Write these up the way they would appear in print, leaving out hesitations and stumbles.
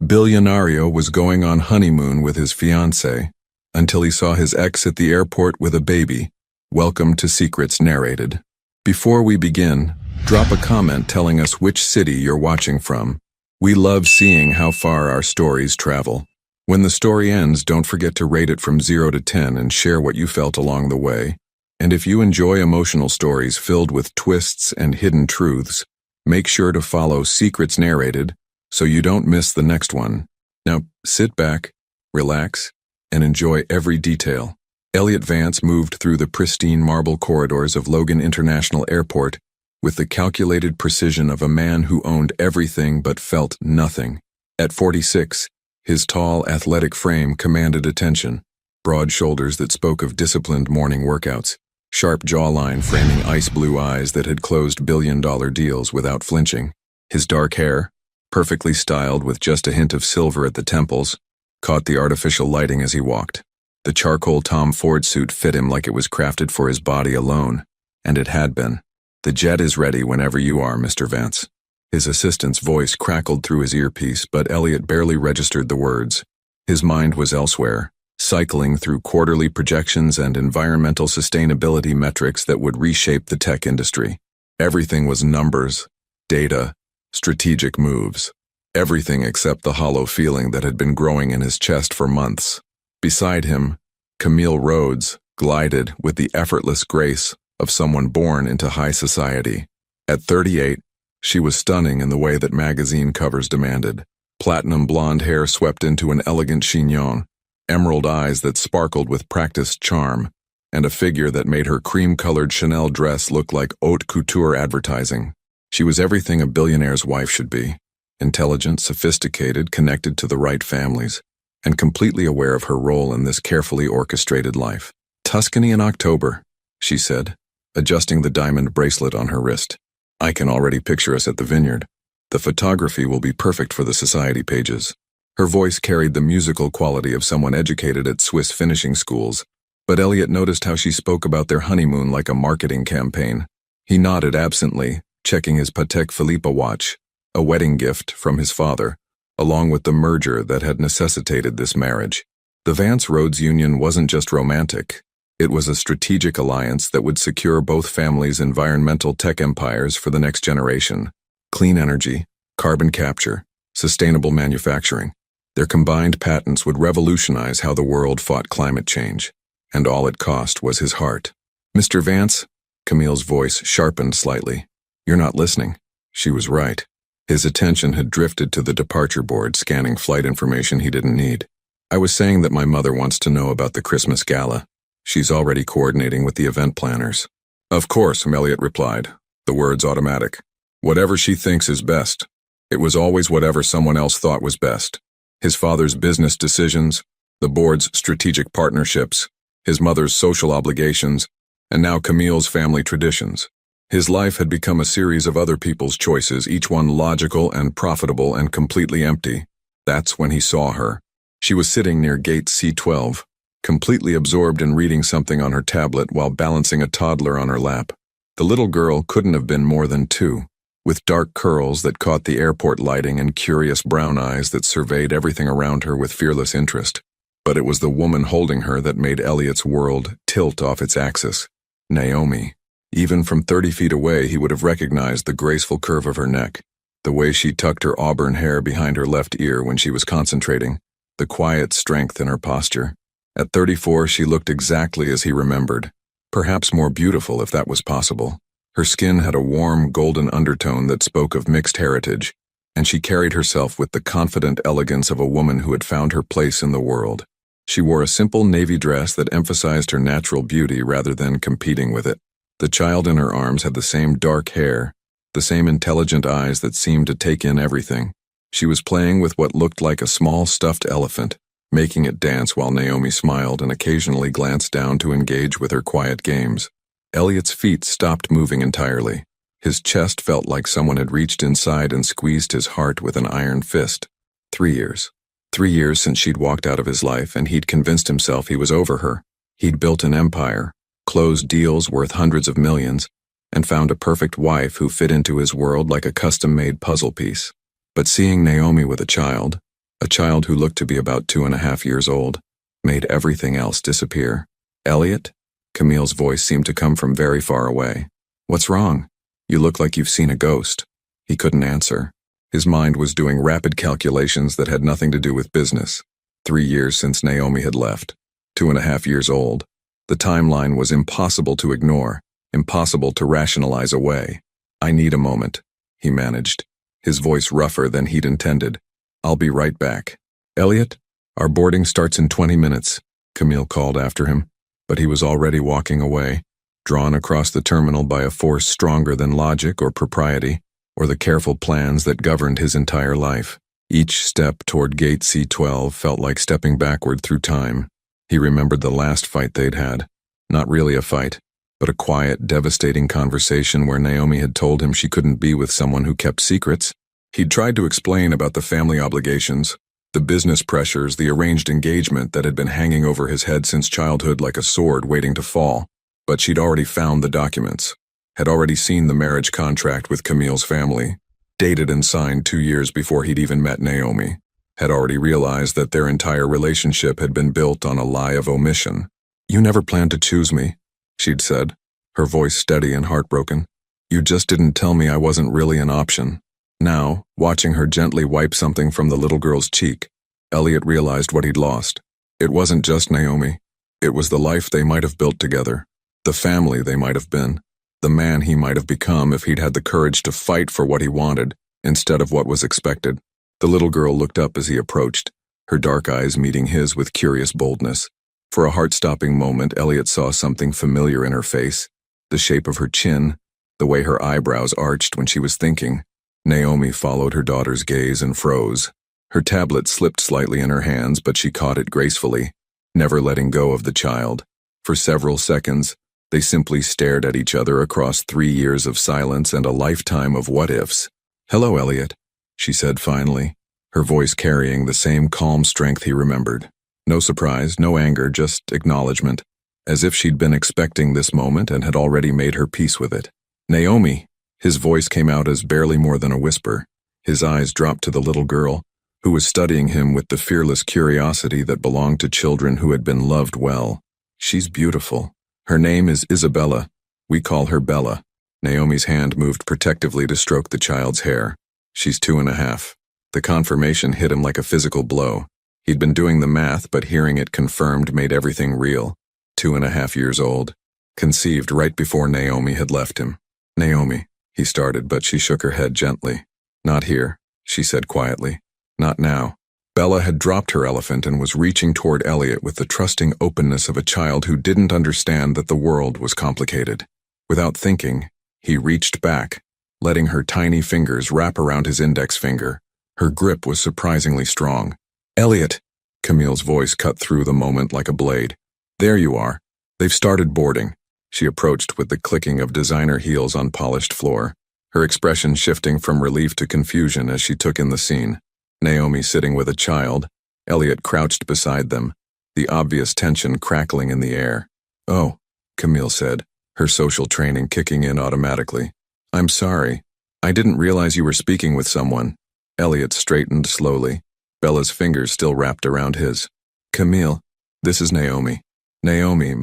Billionaire was going on honeymoon with his fiancée until he saw his ex at the airport with a baby. Welcome to Secrets Narrated. Before we begin, drop a comment telling us which city you're watching from. We love seeing how far our stories travel. When the story ends, don't forget to rate it from 0 to 10 and share what you felt along the way. And if you enjoy emotional stories filled with twists and hidden truths, make sure to follow Secrets Narrated so you don't miss the next one. Now, sit back, relax, and enjoy every detail. Elliot Vance moved through the pristine marble corridors of Logan International Airport with the calculated precision of a man who owned everything but felt nothing. At 46, his tall, athletic frame commanded attention, broad shoulders that spoke of disciplined morning workouts, sharp jawline framing ice blue eyes that had closed billion-dollar deals without flinching. His dark hair, perfectly styled with just a hint of silver at the temples, caught the artificial lighting as he walked. The charcoal Tom Ford suit fit him like it was crafted for his body alone, and it had been. "The jet is ready whenever you are, Mr. Vance." His assistant's voice crackled through his earpiece, but Elliot barely registered the words. His mind was elsewhere, cycling through quarterly projections and environmental sustainability metrics that would reshape the tech industry. Everything was numbers, data, strategic moves. Everything except the hollow feeling that had been growing in his chest for months. Beside him, Camille Rhodes glided with the effortless grace of someone born into high society. At 38, she was stunning in the way that magazine covers demanded. Platinum blonde hair swept into an elegant chignon, emerald eyes that sparkled with practiced charm, and a figure that made her cream-colored Chanel dress look like haute couture advertising. She was everything a billionaire's wife should be: intelligent, sophisticated, connected to the right families, and completely aware of her role in this carefully orchestrated life. "Tuscany in October," she said, adjusting the diamond bracelet on her wrist. "I can already picture us at the vineyard. The photography will be perfect for the society pages." Her voice carried the musical quality of someone educated at Swiss finishing schools, but Elliot noticed how she spoke about their honeymoon like a marketing campaign. He nodded absently, checking his Patek Philippe watch, a wedding gift from his father, along with the merger that had necessitated this marriage. The Vance-Rhodes union wasn't just romantic. It was a strategic alliance that would secure both families' environmental tech empires for the next generation. Clean energy, carbon capture, sustainable manufacturing. Their combined patents would revolutionize how the world fought climate change, and all it cost was his heart. "Mr. Vance," Camille's voice sharpened slightly. "You're not listening." She was right. His attention had drifted to the departure board, scanning flight information he didn't need. "I was saying that my mother wants to know about the Christmas gala. She's already coordinating with the event planners." "Of course," Elliot replied, the words automatic. "Whatever she thinks is best." It was always whatever someone else thought was best. His father's business decisions, the board's strategic partnerships, his mother's social obligations, and now Camille's family traditions. His life had become a series of other people's choices, each one logical and profitable and completely empty. That's when he saw her. She was sitting near gate C12, completely absorbed in reading something on her tablet while balancing a toddler on her lap. The little girl couldn't have been more than 2, with dark curls that caught the airport lighting and curious brown eyes that surveyed everything around her with fearless interest. But it was the woman holding her that made Elliot's world tilt off its axis. Naomi. Even from 30 feet away, he would have recognized the graceful curve of her neck, the way she tucked her auburn hair behind her left ear when she was concentrating, the quiet strength in her posture. At 34, she looked exactly as he remembered, perhaps more beautiful if that was possible. Her skin had a warm, golden undertone that spoke of mixed heritage, and she carried herself with the confident elegance of a woman who had found her place in the world. She wore a simple navy dress that emphasized her natural beauty rather than competing with it. The child in her arms had the same dark hair, the same intelligent eyes that seemed to take in everything. She was playing with what looked like a small stuffed elephant, making it dance while Naomi smiled and occasionally glanced down to engage with her quiet games. Elliot's feet stopped moving entirely. His chest felt like someone had reached inside and squeezed his heart with an iron fist. 3 years. 3 years since she'd walked out of his life, and he'd convinced himself he was over her. He'd built an empire, closed deals worth hundreds of millions, and found a perfect wife who fit into his world like a custom-made puzzle piece. But seeing Naomi with a child, A child who looked to be about 2.5 years old, made everything else disappear. Elliot? Camille's voice seemed to come from very far away. What's wrong? You look like you've seen a ghost. He couldn't answer. His mind was doing rapid calculations that had nothing to do with business. 3 years since Naomi had left. 2.5 years old. The timeline was impossible to ignore, impossible to rationalize away. I need a moment, he managed, his voice rougher than he'd intended. I'll be right back. Elliot, our boarding starts in 20 minutes, Camille called after him, but he was already walking away, drawn across the terminal by a force stronger than logic or propriety, or the careful plans that governed his entire life. Each step toward Gate C12 felt like stepping backward through time. He remembered the last fight they'd had. Not really a fight, but a quiet, devastating conversation where Naomi had told him she couldn't be with someone who kept secrets. He'd tried to explain about the family obligations, the business pressures, the arranged engagement that had been hanging over his head since childhood like a sword waiting to fall. But she'd already found the documents, had already seen the marriage contract with Camille's family, dated and signed 2 years before he'd even met Naomi, had already realized that their entire relationship had been built on a lie of omission. You never planned to choose me, she'd said, her voice steady and heartbroken. You just didn't tell me I wasn't really an option. Now, watching her gently wipe something from the little girl's cheek, Elliot realized what he'd lost. It wasn't just Naomi. It was the life they might have built together, the family they might have been, the man he might have become if he'd had the courage to fight for what he wanted instead of what was expected. The little girl looked up as he approached, her dark eyes meeting his with curious boldness. For a heart-stopping moment, Elliot saw something familiar in her face, the shape of her chin, the way her eyebrows arched when she was thinking. Naomi followed her daughter's gaze and froze. Her tablet slipped slightly in her hands, but she caught it gracefully, never letting go of the child. For several seconds, they simply stared at each other across 3 years of silence and a lifetime of what-ifs. Hello, Elliot, she said finally, her voice carrying the same calm strength he remembered. No surprise, no anger, just acknowledgement, as if she'd been expecting this moment and had already made her peace with it. Naomi! His voice came out as barely more than a whisper. His eyes dropped to the little girl, who was studying him with the fearless curiosity that belonged to children who had been loved well. She's beautiful. Her name is Isabella. We call her Bella. Naomi's hand moved protectively to stroke the child's hair. She's 2.5. The confirmation hit him like a physical blow. He'd been doing the math, but hearing it confirmed made everything real. 2.5 years old. Conceived right before Naomi had left him. Naomi, he started, but she shook her head gently. Not here, she said quietly. Not now. Bella had dropped her elephant and was reaching toward Elliot with the trusting openness of a child who didn't understand that the world was complicated. Without thinking, he reached back, letting her tiny fingers wrap around his index finger. Her grip was surprisingly strong. Elliot! Camille's voice cut through the moment like a blade. There you are. They've started boarding. She approached with the clicking of designer heels on polished floor, her expression shifting from relief to confusion as she took in the scene. Naomi sitting with a child, Elliot crouched beside them, the obvious tension crackling in the air. Oh, Camille said, her social training kicking in automatically. I'm sorry. I didn't realize you were speaking with someone. Elliot straightened slowly, Bella's fingers still wrapped around his. Camille, this is Naomi. Naomi,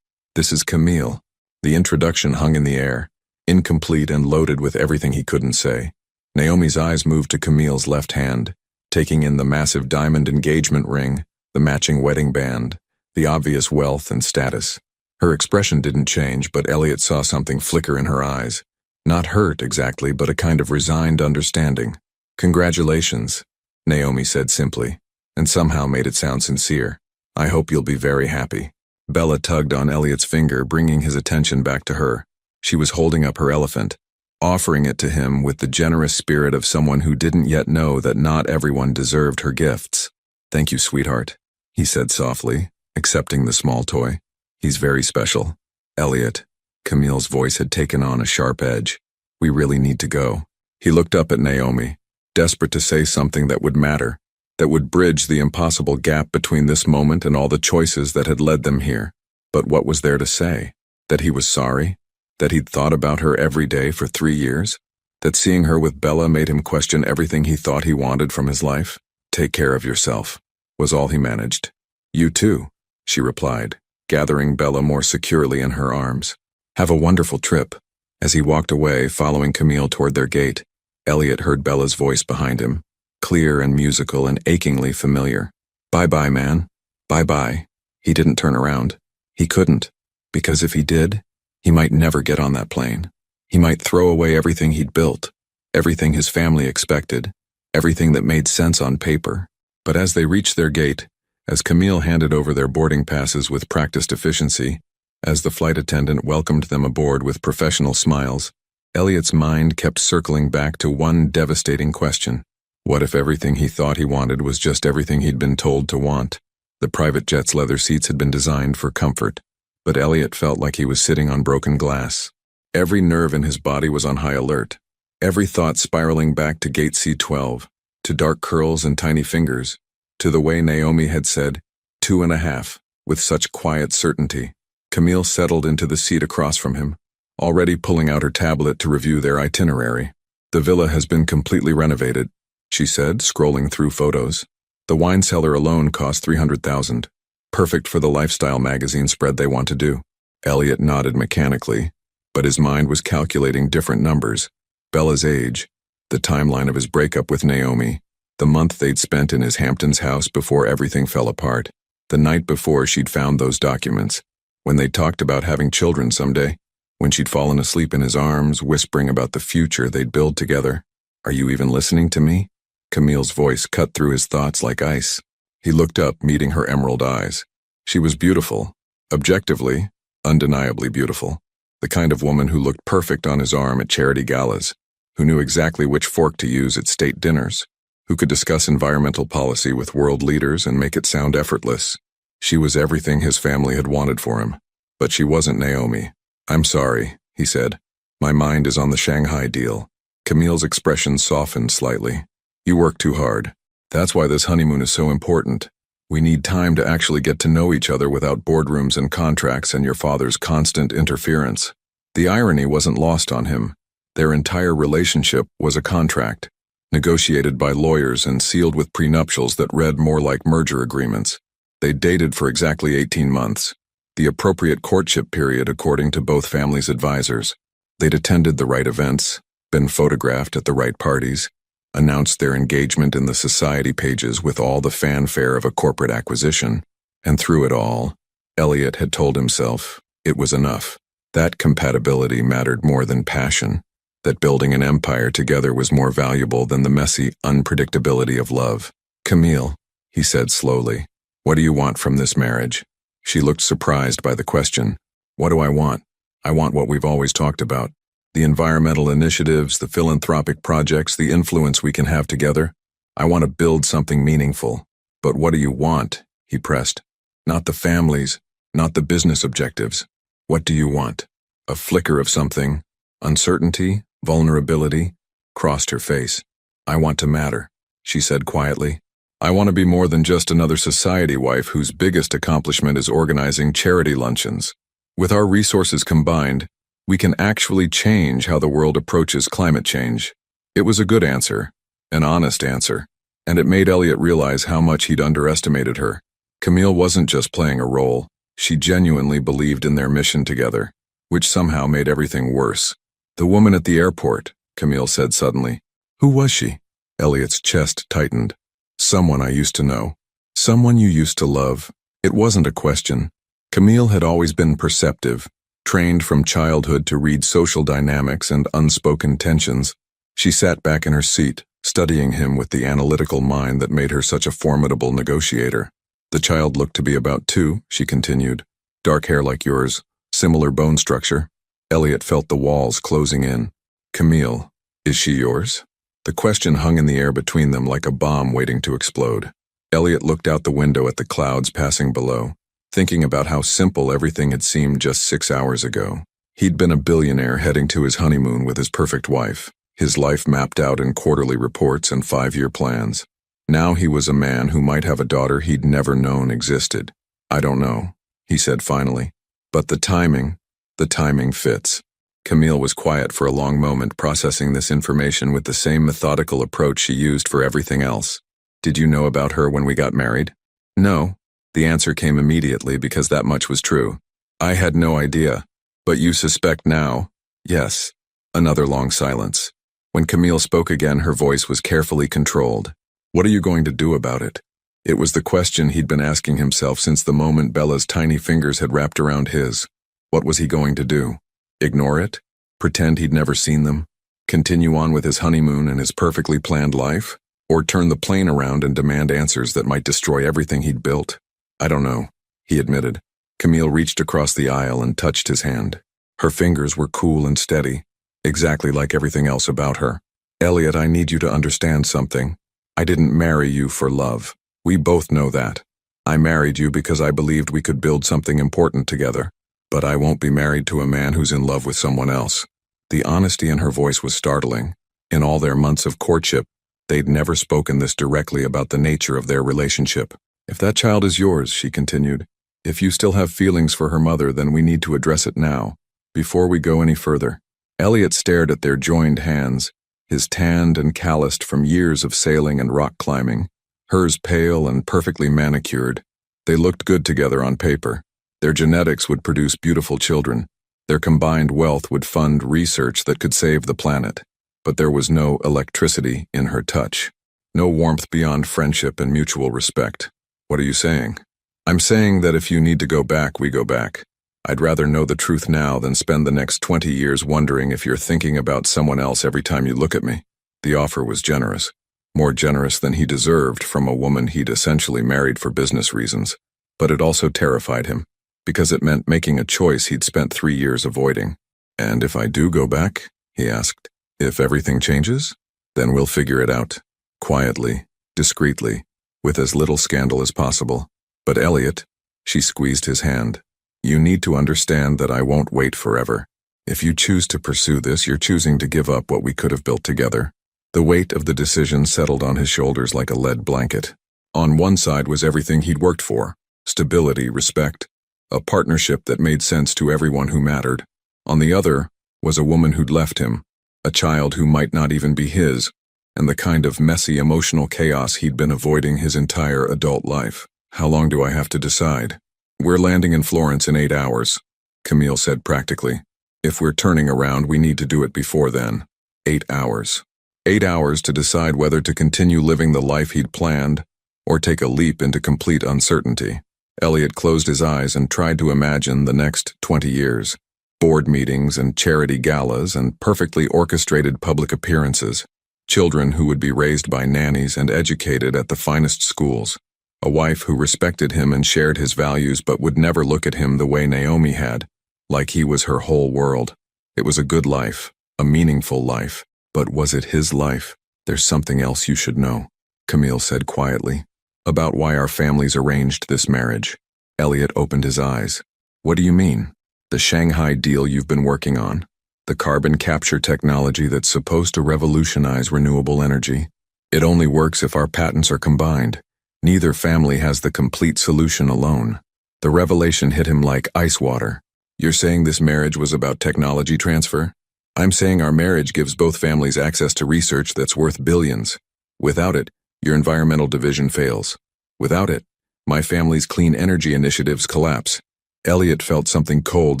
this is Camille. The introduction hung in the air, incomplete and loaded with everything he couldn't say. Naomi's eyes moved to Camille's left hand, taking in the massive diamond engagement ring, the matching wedding band, the obvious wealth and status. Her expression didn't change, but Elliot saw something flicker in her eyes. Not hurt exactly, but a kind of resigned understanding. Congratulations, Naomi said simply, and somehow made it sound sincere. I hope you'll be very happy. Bella tugged on Elliot's finger, bringing his attention back to her. She was holding up her elephant, offering it to him with the generous spirit of someone who didn't yet know that not everyone deserved her gifts. Thank you, sweetheart, he said softly, accepting the small toy. He's very special. Elliot, Camille's voice had taken on a sharp edge. We really need to go. He looked up at Naomi, desperate to say something that would matter, that would bridge the impossible gap between this moment and all the choices that had led them here. But what was there to say? That he was sorry? That he'd thought about her every day for 3 years? That seeing her with Bella made him question everything he thought he wanted from his life? Take care of yourself, was all he managed. You too, she replied, gathering Bella more securely in her arms. Have a wonderful trip. As he walked away, following Camille toward their gate, Elliot heard Bella's voice behind him, clear and musical and achingly familiar. Bye-bye, man. Bye-bye. He didn't turn around. He couldn't, because if he did, he might never get on that plane. He might throw away everything he'd built, everything his family expected, everything that made sense on paper. But as they reached their gate, as Camille handed over their boarding passes with practiced efficiency, as the flight attendant welcomed them aboard with professional smiles, Elliot's mind kept circling back to one devastating question. What if everything he thought he wanted was just everything he'd been told to want? The private jet's leather seats had been designed for comfort, but Elliot felt like he was sitting on broken glass. Every nerve in his body was on high alert, every thought spiraling back to gate C12, to dark curls and tiny fingers, to the way Naomi had said, 2.5, with such quiet certainty. Camille settled into the seat across from him, already pulling out her tablet to review their itinerary. The villa has been completely renovated, she said, scrolling through photos. The wine cellar alone cost $300,000. Perfect for the lifestyle magazine spread they want to do. Elliot nodded mechanically, but his mind was calculating different numbers. Bella's age, the timeline of his breakup with Naomi, the month they'd spent in his Hamptons house before everything fell apart, the night before she'd found those documents, when they talked about having children someday, when she'd fallen asleep in his arms, whispering about the future they'd build together. Are you even listening to me? Camille's voice cut through his thoughts like ice. He looked up, meeting her emerald eyes. She was beautiful, objectively, undeniably beautiful. The kind of woman who looked perfect on his arm at charity galas, who knew exactly which fork to use at state dinners, who could discuss environmental policy with world leaders and make it sound effortless. She was everything his family had wanted for him. But she wasn't Naomi. I'm sorry, he said. My mind is on the Shanghai deal. Camille's expression softened slightly. You work too hard. That's why this honeymoon is so important. We need time to actually get to know each other without boardrooms and contracts and your father's constant interference. The irony wasn't lost on him. Their entire relationship was a contract, negotiated by lawyers and sealed with prenuptials that read more like merger agreements. They dated for exactly 18 months, the appropriate courtship period according to both families' advisors. They'd attended the right events, been photographed at the right parties, announced their engagement in the society pages with all the fanfare of a corporate acquisition, and through it all, Elliot had told himself it was enough. That compatibility mattered more than passion, that building an empire together was more valuable than the messy unpredictability of love. Camille, he said slowly, what do you want from this marriage? She looked surprised by the question. What do I want? I want what we've always talked about. The environmental initiatives, the philanthropic projects, the influence we can have together. I want to build something meaningful. But what do you want? He pressed. Not the families, not the business objectives. What do you want? A flicker of something. Uncertainty, vulnerability, crossed her face. I want to matter, she said quietly. I want to be more than just another society wife whose biggest accomplishment is organizing charity luncheons. With our resources combined, we can actually change how the world approaches climate change. It was a good answer, an honest answer, and it made Elliot realize how much he'd underestimated her. Camille wasn't just playing a role, she genuinely believed in their mission together, which somehow made everything worse. The woman at the airport, Camille said suddenly. Who was she? Elliot's chest tightened. Someone I used to know. Someone you used to love. It wasn't a question. Camille had always been perceptive, trained from childhood to read social dynamics and unspoken tensions. She sat back in her seat, studying him with the analytical mind that made her such a formidable negotiator. The child looked to be about 2, she continued. Dark hair like yours, similar bone structure. Elliot felt the walls closing in. Camille, is she yours? The question hung in the air between them like a bomb waiting to explode. Elliot looked out the window at the clouds passing below, thinking about how simple everything had seemed just 6 hours ago. He'd been a billionaire heading to his honeymoon with his perfect wife, his life mapped out in quarterly reports and 5-year plans. Now he was a man who might have a daughter he'd never known existed. I don't know, he said finally. But the timing fits. Camille was quiet for a long moment, processing this information with the same methodical approach she used for everything else. Did you know about her when we got married? No. The answer came immediately because that much was true. I had no idea. But you suspect now? Yes. Another long silence. When Camille spoke again, her voice was carefully controlled. What are you going to do about it? It was the question he'd been asking himself since the moment Bella's tiny fingers had wrapped around his. What was he going to do? Ignore it? Pretend he'd never seen them? Continue on with his honeymoon and his perfectly planned life? Or turn the plane around and demand answers that might destroy everything he'd built? I don't know, he admitted. Camille reached across the aisle and touched his hand. Her fingers were cool and steady, exactly like everything else about her. Elliot, I need you to understand something. I didn't marry you for love. We both know that. I married you because I believed we could build something important together. But I won't be married to a man who's in love with someone else. The honesty in her voice was startling. In all their months of courtship, they'd never spoken this directly about the nature of their relationship. If that child is yours, she continued, if you still have feelings for her mother, then we need to address it now, before we go any further. Elliot stared at their joined hands, his tanned and calloused from years of sailing and rock climbing, hers pale and perfectly manicured. They looked good together on paper. Their genetics would produce beautiful children. Their combined wealth would fund research that could save the planet. But there was no electricity in her touch. No warmth beyond friendship and mutual respect. What are you saying? I'm saying that if you need to go back, we go back. I'd rather know the truth now than spend the next 20 years wondering if you're thinking about someone else every time you look at me. The offer was generous. More generous than he deserved from a woman he'd essentially married for business reasons. But it also terrified him, because it meant making a choice he'd spent 3 years avoiding. And if I do go back? He asked. If everything changes? Then we'll figure it out. Quietly, discreetly, with as little scandal as possible. But Elliot, she squeezed his hand. You need to understand that I won't wait forever. If you choose to pursue this, you're choosing to give up what we could have built together. The weight of the decision settled on his shoulders like a lead blanket. On one side was everything he'd worked for. Stability, respect, a partnership that made sense to everyone who mattered. On the other was a woman who'd left him, a child who might not even be his, and the kind of messy emotional chaos he'd been avoiding his entire adult life. How long do I have to decide? We're landing in Florence in 8 hours, Camille said practically. If we're turning around, we need to do it before then. 8 hours. 8 hours to decide whether to continue living the life he'd planned or take a leap into complete uncertainty. Elliot closed his eyes and tried to imagine the next 20 years. Board meetings and charity galas and perfectly orchestrated public appearances. Children who would be raised by nannies and educated at the finest schools. A wife who respected him and shared his values but would never look at him the way Naomi had, like he was her whole world. It was a good life, a meaningful life. But was it his life? There's something else you should know, Camille said quietly, about why our families arranged this marriage. Elliot opened his eyes. What do you mean? The Shanghai deal you've been working on? The carbon capture technology that's supposed to revolutionize renewable energy? It only works if our patents are combined. Neither family has the complete solution alone. The revelation hit him like ice water. You're saying this marriage was about technology transfer? I'm saying our marriage gives both families access to research that's worth billions. Without it, your environmental division fails. Without it, my family's clean energy initiatives collapse. Elliot felt something cold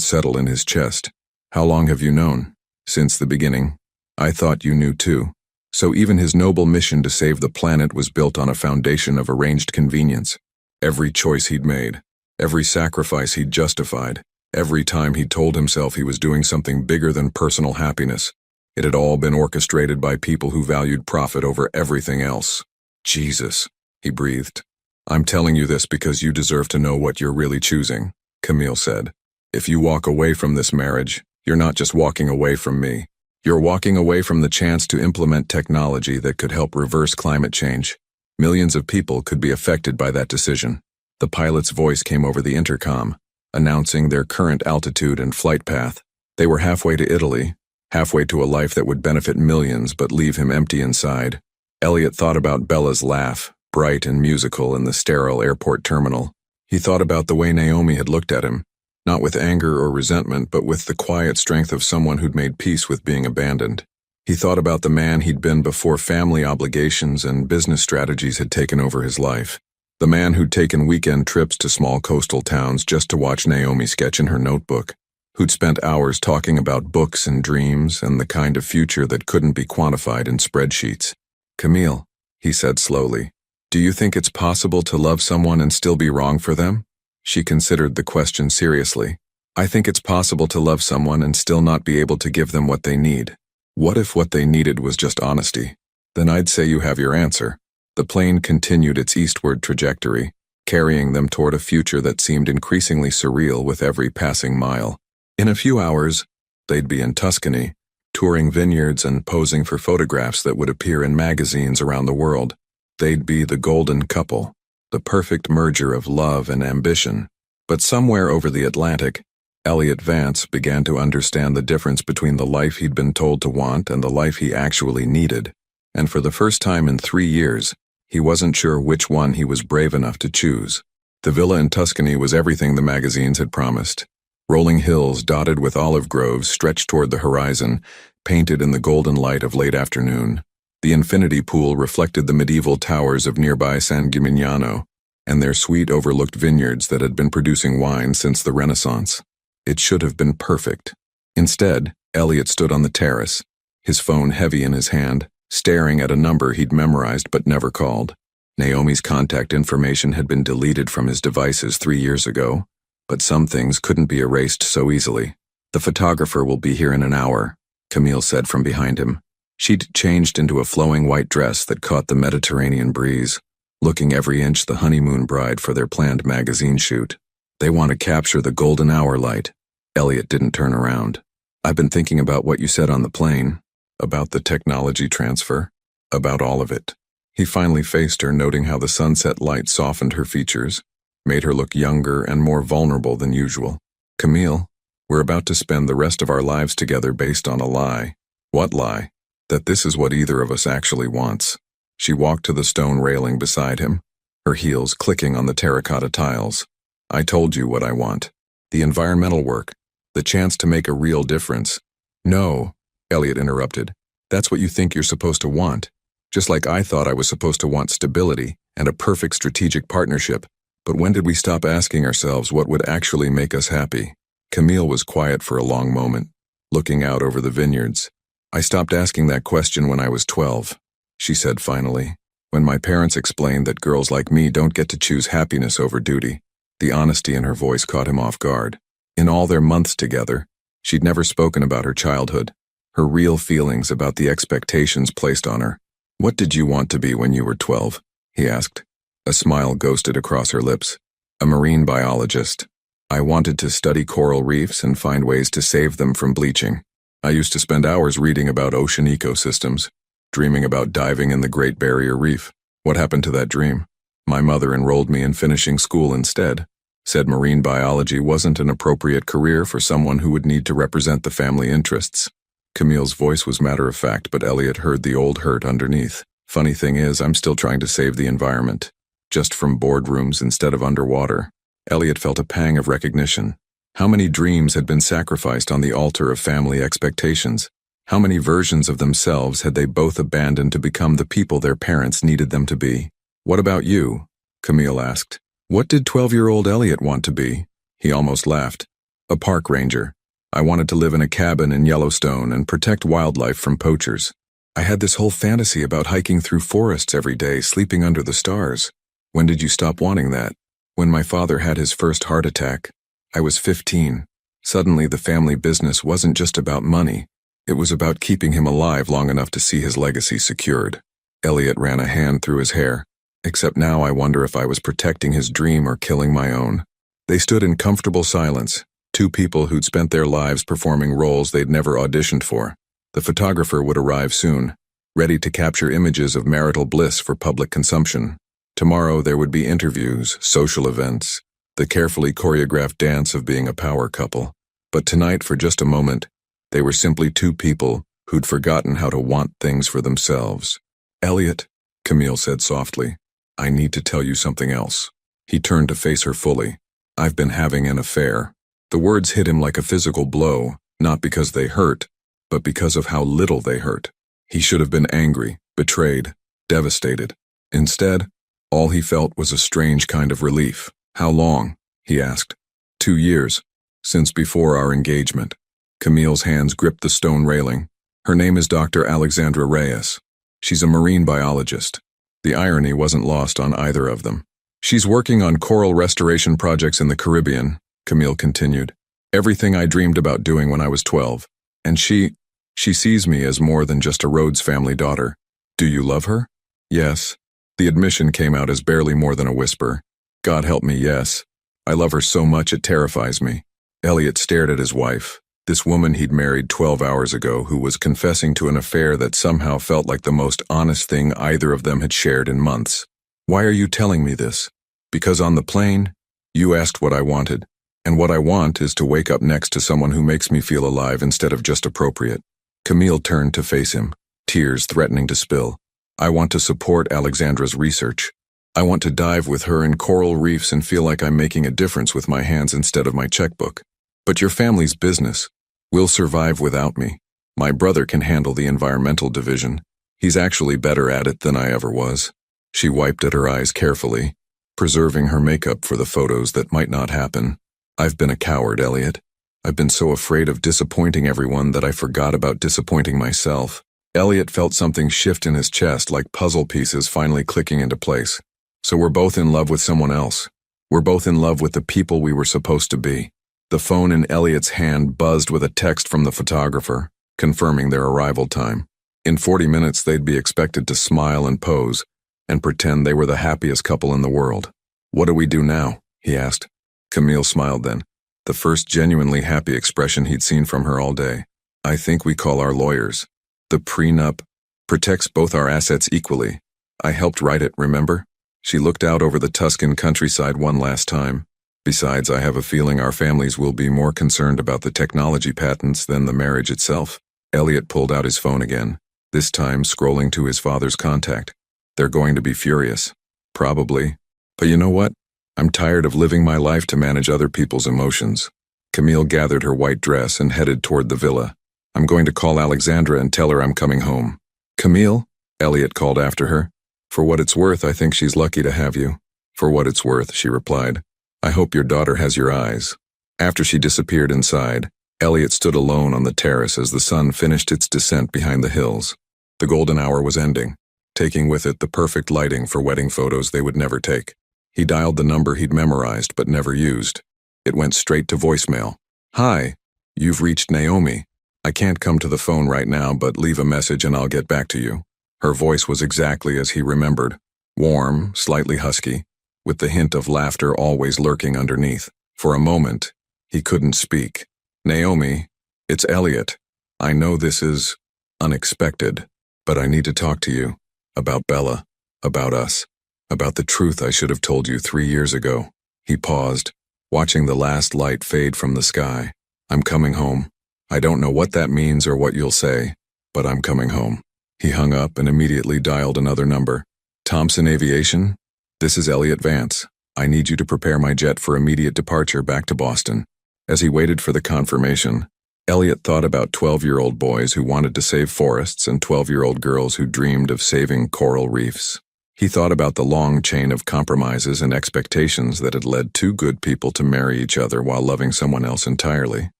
settle in his chest. How long have you known? Since the beginning. I thought you knew too. So even his noble mission to save the planet was built on a foundation of arranged convenience. Every choice he'd made, every sacrifice he'd justified, every time he told himself he was doing something bigger than personal happiness, it had all been orchestrated by people who valued profit over everything else. Jesus, he breathed. I'm telling you this because you deserve to know what you're really choosing, Camille said. If you walk away from this marriage, you're not just walking away from me. You're walking away from the chance to implement technology that could help reverse climate change. Millions of people could be affected by that decision. The pilot's voice came over the intercom, announcing their current altitude and flight path. They were halfway to Italy, halfway to a life that would benefit millions but leave him empty inside. Elliot thought about Bella's laugh, bright and musical in the sterile airport terminal. He thought about the way Naomi had looked at him, not with anger or resentment, but with the quiet strength of someone who'd made peace with being abandoned. He thought about the man he'd been before family obligations and business strategies had taken over his life. The man who'd taken weekend trips to small coastal towns just to watch Naomi sketch in her notebook, who'd spent hours talking about books and dreams and the kind of future that couldn't be quantified in spreadsheets. "Camille," he said slowly, "do you think it's possible to love someone and still be wrong for them?" She considered the question seriously. "I think it's possible to love someone and still not be able to give them what they need." "What if what they needed was just honesty?" "Then I'd say you have your answer." The plane continued its eastward trajectory, carrying them toward a future that seemed increasingly surreal with every passing mile. In a few hours, they'd be in Tuscany, touring vineyards and posing for photographs that would appear in magazines around the world. They'd be the golden couple, the perfect merger of love and ambition. But somewhere over the Atlantic, Elliot Vance began to understand the difference between the life he'd been told to want and the life he actually needed. And for the first time in 3 years, he wasn't sure which one he was brave enough to choose. The villa in Tuscany was everything the magazines had promised. Rolling hills dotted with olive groves stretched toward the horizon, painted in the golden light of late afternoon. The infinity pool reflected the medieval towers of nearby San Gimignano, and their suite overlooked vineyards that had been producing wine since the Renaissance. It should have been perfect. Instead, Elliot stood on the terrace, his phone heavy in his hand, staring at a number he'd memorized but never called. Naomi's contact information had been deleted from his devices 3 years ago, but some things couldn't be erased so easily. "The photographer will be here in an hour," Camille said from behind him. She'd changed into a flowing white dress that caught the Mediterranean breeze, looking every inch the honeymoon bride for their planned magazine shoot. "They want to capture the golden hour light." Elliot didn't turn around. "I've been thinking about what you said on the plane, about the technology transfer, about all of it." He finally faced her, noting how the sunset light softened her features, made her look younger and more vulnerable than usual. "Camille, we're about to spend the rest of our lives together based on a lie." "What lie?" "That this is what either of us actually wants." She walked to the stone railing beside him, her heels clicking on the terracotta tiles. "I told you what I want. The environmental work, the chance to make a real difference." "No," Elliot interrupted. "That's what you think you're supposed to want. Just like I thought I was supposed to want stability and a perfect strategic partnership. But when did we stop asking ourselves what would actually make us happy?" Camille was quiet for a long moment, looking out over the vineyards. "I stopped asking that question when I was 12, she said finally, "when my parents explained that girls like me don't get to choose happiness over duty." The honesty in her voice caught him off guard. In all their months together, she'd never spoken about her childhood, her real feelings about the expectations placed on her. "What did you want to be when you were 12? He asked. A smile ghosted across her lips. "A marine biologist. I wanted to study coral reefs and find ways to save them from bleaching. I used to spend hours reading about ocean ecosystems, dreaming about diving in the Great Barrier Reef. What happened to that dream? My mother enrolled me in finishing school instead, said marine biology wasn't an appropriate career for someone who would need to represent the family interests." Camille's voice was matter-of-fact, but Elliot heard the old hurt underneath. "Funny thing is, I'm still trying to save the environment. Just from boardrooms instead of underwater." Elliot felt a pang of recognition. How many dreams had been sacrificed on the altar of family expectations? How many versions of themselves had they both abandoned to become the people their parents needed them to be? "What about you?" Camille asked. "What did 12-year-old Elliot want to be?" He almost laughed. "A park ranger. I wanted to live in a cabin in Yellowstone and protect wildlife from poachers. I had this whole fantasy about hiking through forests every day, sleeping under the stars." "When did you stop wanting that?" "When my father had his first heart attack. I was 15. Suddenly the family business wasn't just about money. It was about keeping him alive long enough to see his legacy secured." Elliot ran a hand through his hair. "Except now I wonder if I was protecting his dream or killing my own." They stood in comfortable silence, two people who'd spent their lives performing roles they'd never auditioned for. The photographer would arrive soon, ready to capture images of marital bliss for public consumption. Tomorrow there would be interviews, social events, the carefully choreographed dance of being a power couple. But tonight, for just a moment, they were simply two people who'd forgotten how to want things for themselves. "Elliot," Camille said softly, "I need to tell you something else." He turned to face her fully. "I've been having an affair." The words hit him like a physical blow, not because they hurt, but because of how little they hurt. He should have been angry, betrayed, devastated. Instead, all he felt was a strange kind of relief. How long? He asked. 2 years, since before our engagement. Camille's hands gripped the stone railing. Her name is Dr. Alexandra Reyes. She's a marine biologist. The irony wasn't lost on either of them. She's working on coral restoration projects in the Caribbean, Camille continued. Everything I dreamed about doing when I was 12. And she sees me as more than just a Rhodes family daughter. Do you love her? Yes. The admission came out as barely more than a whisper. God help me, yes. I love her so much it terrifies me. Elliot stared at his wife, this woman he'd married 12 hours ago who was confessing to an affair that somehow felt like the most honest thing either of them had shared in months. Why are you telling me this? Because on the plane, you asked what I wanted, and what I want is to wake up next to someone who makes me feel alive instead of just appropriate. Camille turned to face him, tears threatening to spill. I want to support Alexandra's research. I want to dive with her in coral reefs and feel like I'm making a difference with my hands instead of my checkbook. But your family's business will survive without me. My brother can handle the environmental division. He's actually better at it than I ever was. She wiped at her eyes carefully, preserving her makeup for the photos that might not happen. I've been a coward, Elliot. I've been so afraid of disappointing everyone that I forgot about disappointing myself. Elliot felt something shift in his chest, like puzzle pieces finally clicking into place. So we're both in love with someone else. We're both in love with the people we were supposed to be. The phone in Elliot's hand buzzed with a text from the photographer, confirming their arrival time. In 40 minutes, they'd be expected to smile and pose, and pretend they were the happiest couple in the world. What do we do now? He asked. Camille smiled then, the first genuinely happy expression he'd seen from her all day. I think we call our lawyers. The prenup protects both our assets equally. I helped write it, remember? She looked out over the Tuscan countryside one last time. Besides, I have a feeling our families will be more concerned about the technology patents than the marriage itself. Elliot pulled out his phone again, this time scrolling to his father's contact. They're going to be furious. Probably. But you know what? I'm tired of living my life to manage other people's emotions. Camille gathered her white dress and headed toward the villa. I'm going to call Alexandra and tell her I'm coming home. Camille? Elliot called after her. For what it's worth, I think she's lucky to have you. For what it's worth, she replied. I hope your daughter has your eyes. After she disappeared inside, Elliot stood alone on the terrace as the sun finished its descent behind the hills. The golden hour was ending, taking with it the perfect lighting for wedding photos they would never take. He dialed the number he'd memorized but never used. It went straight to voicemail. Hi, you've reached Naomi. I can't come to the phone right now, but leave a message and I'll get back to you. Her voice was exactly as he remembered, warm, slightly husky, with the hint of laughter always lurking underneath. For a moment, he couldn't speak. Naomi, it's Elliot. I know this is unexpected, but I need to talk to you about Bella, about us, about the truth I should have told you 3 years ago. He paused, watching the last light fade from the sky. I'm coming home. I don't know what that means or what you'll say, but I'm coming home. He hung up and immediately dialed another number. Thompson Aviation? This is Elliot Vance. I need you to prepare my jet for immediate departure back to Boston. As he waited for the confirmation, Elliot thought about 12-year-old boys who wanted to save forests and 12-year-old girls who dreamed of saving coral reefs. He thought about the long chain of compromises and expectations that had led two good people to marry each other while loving someone else entirely.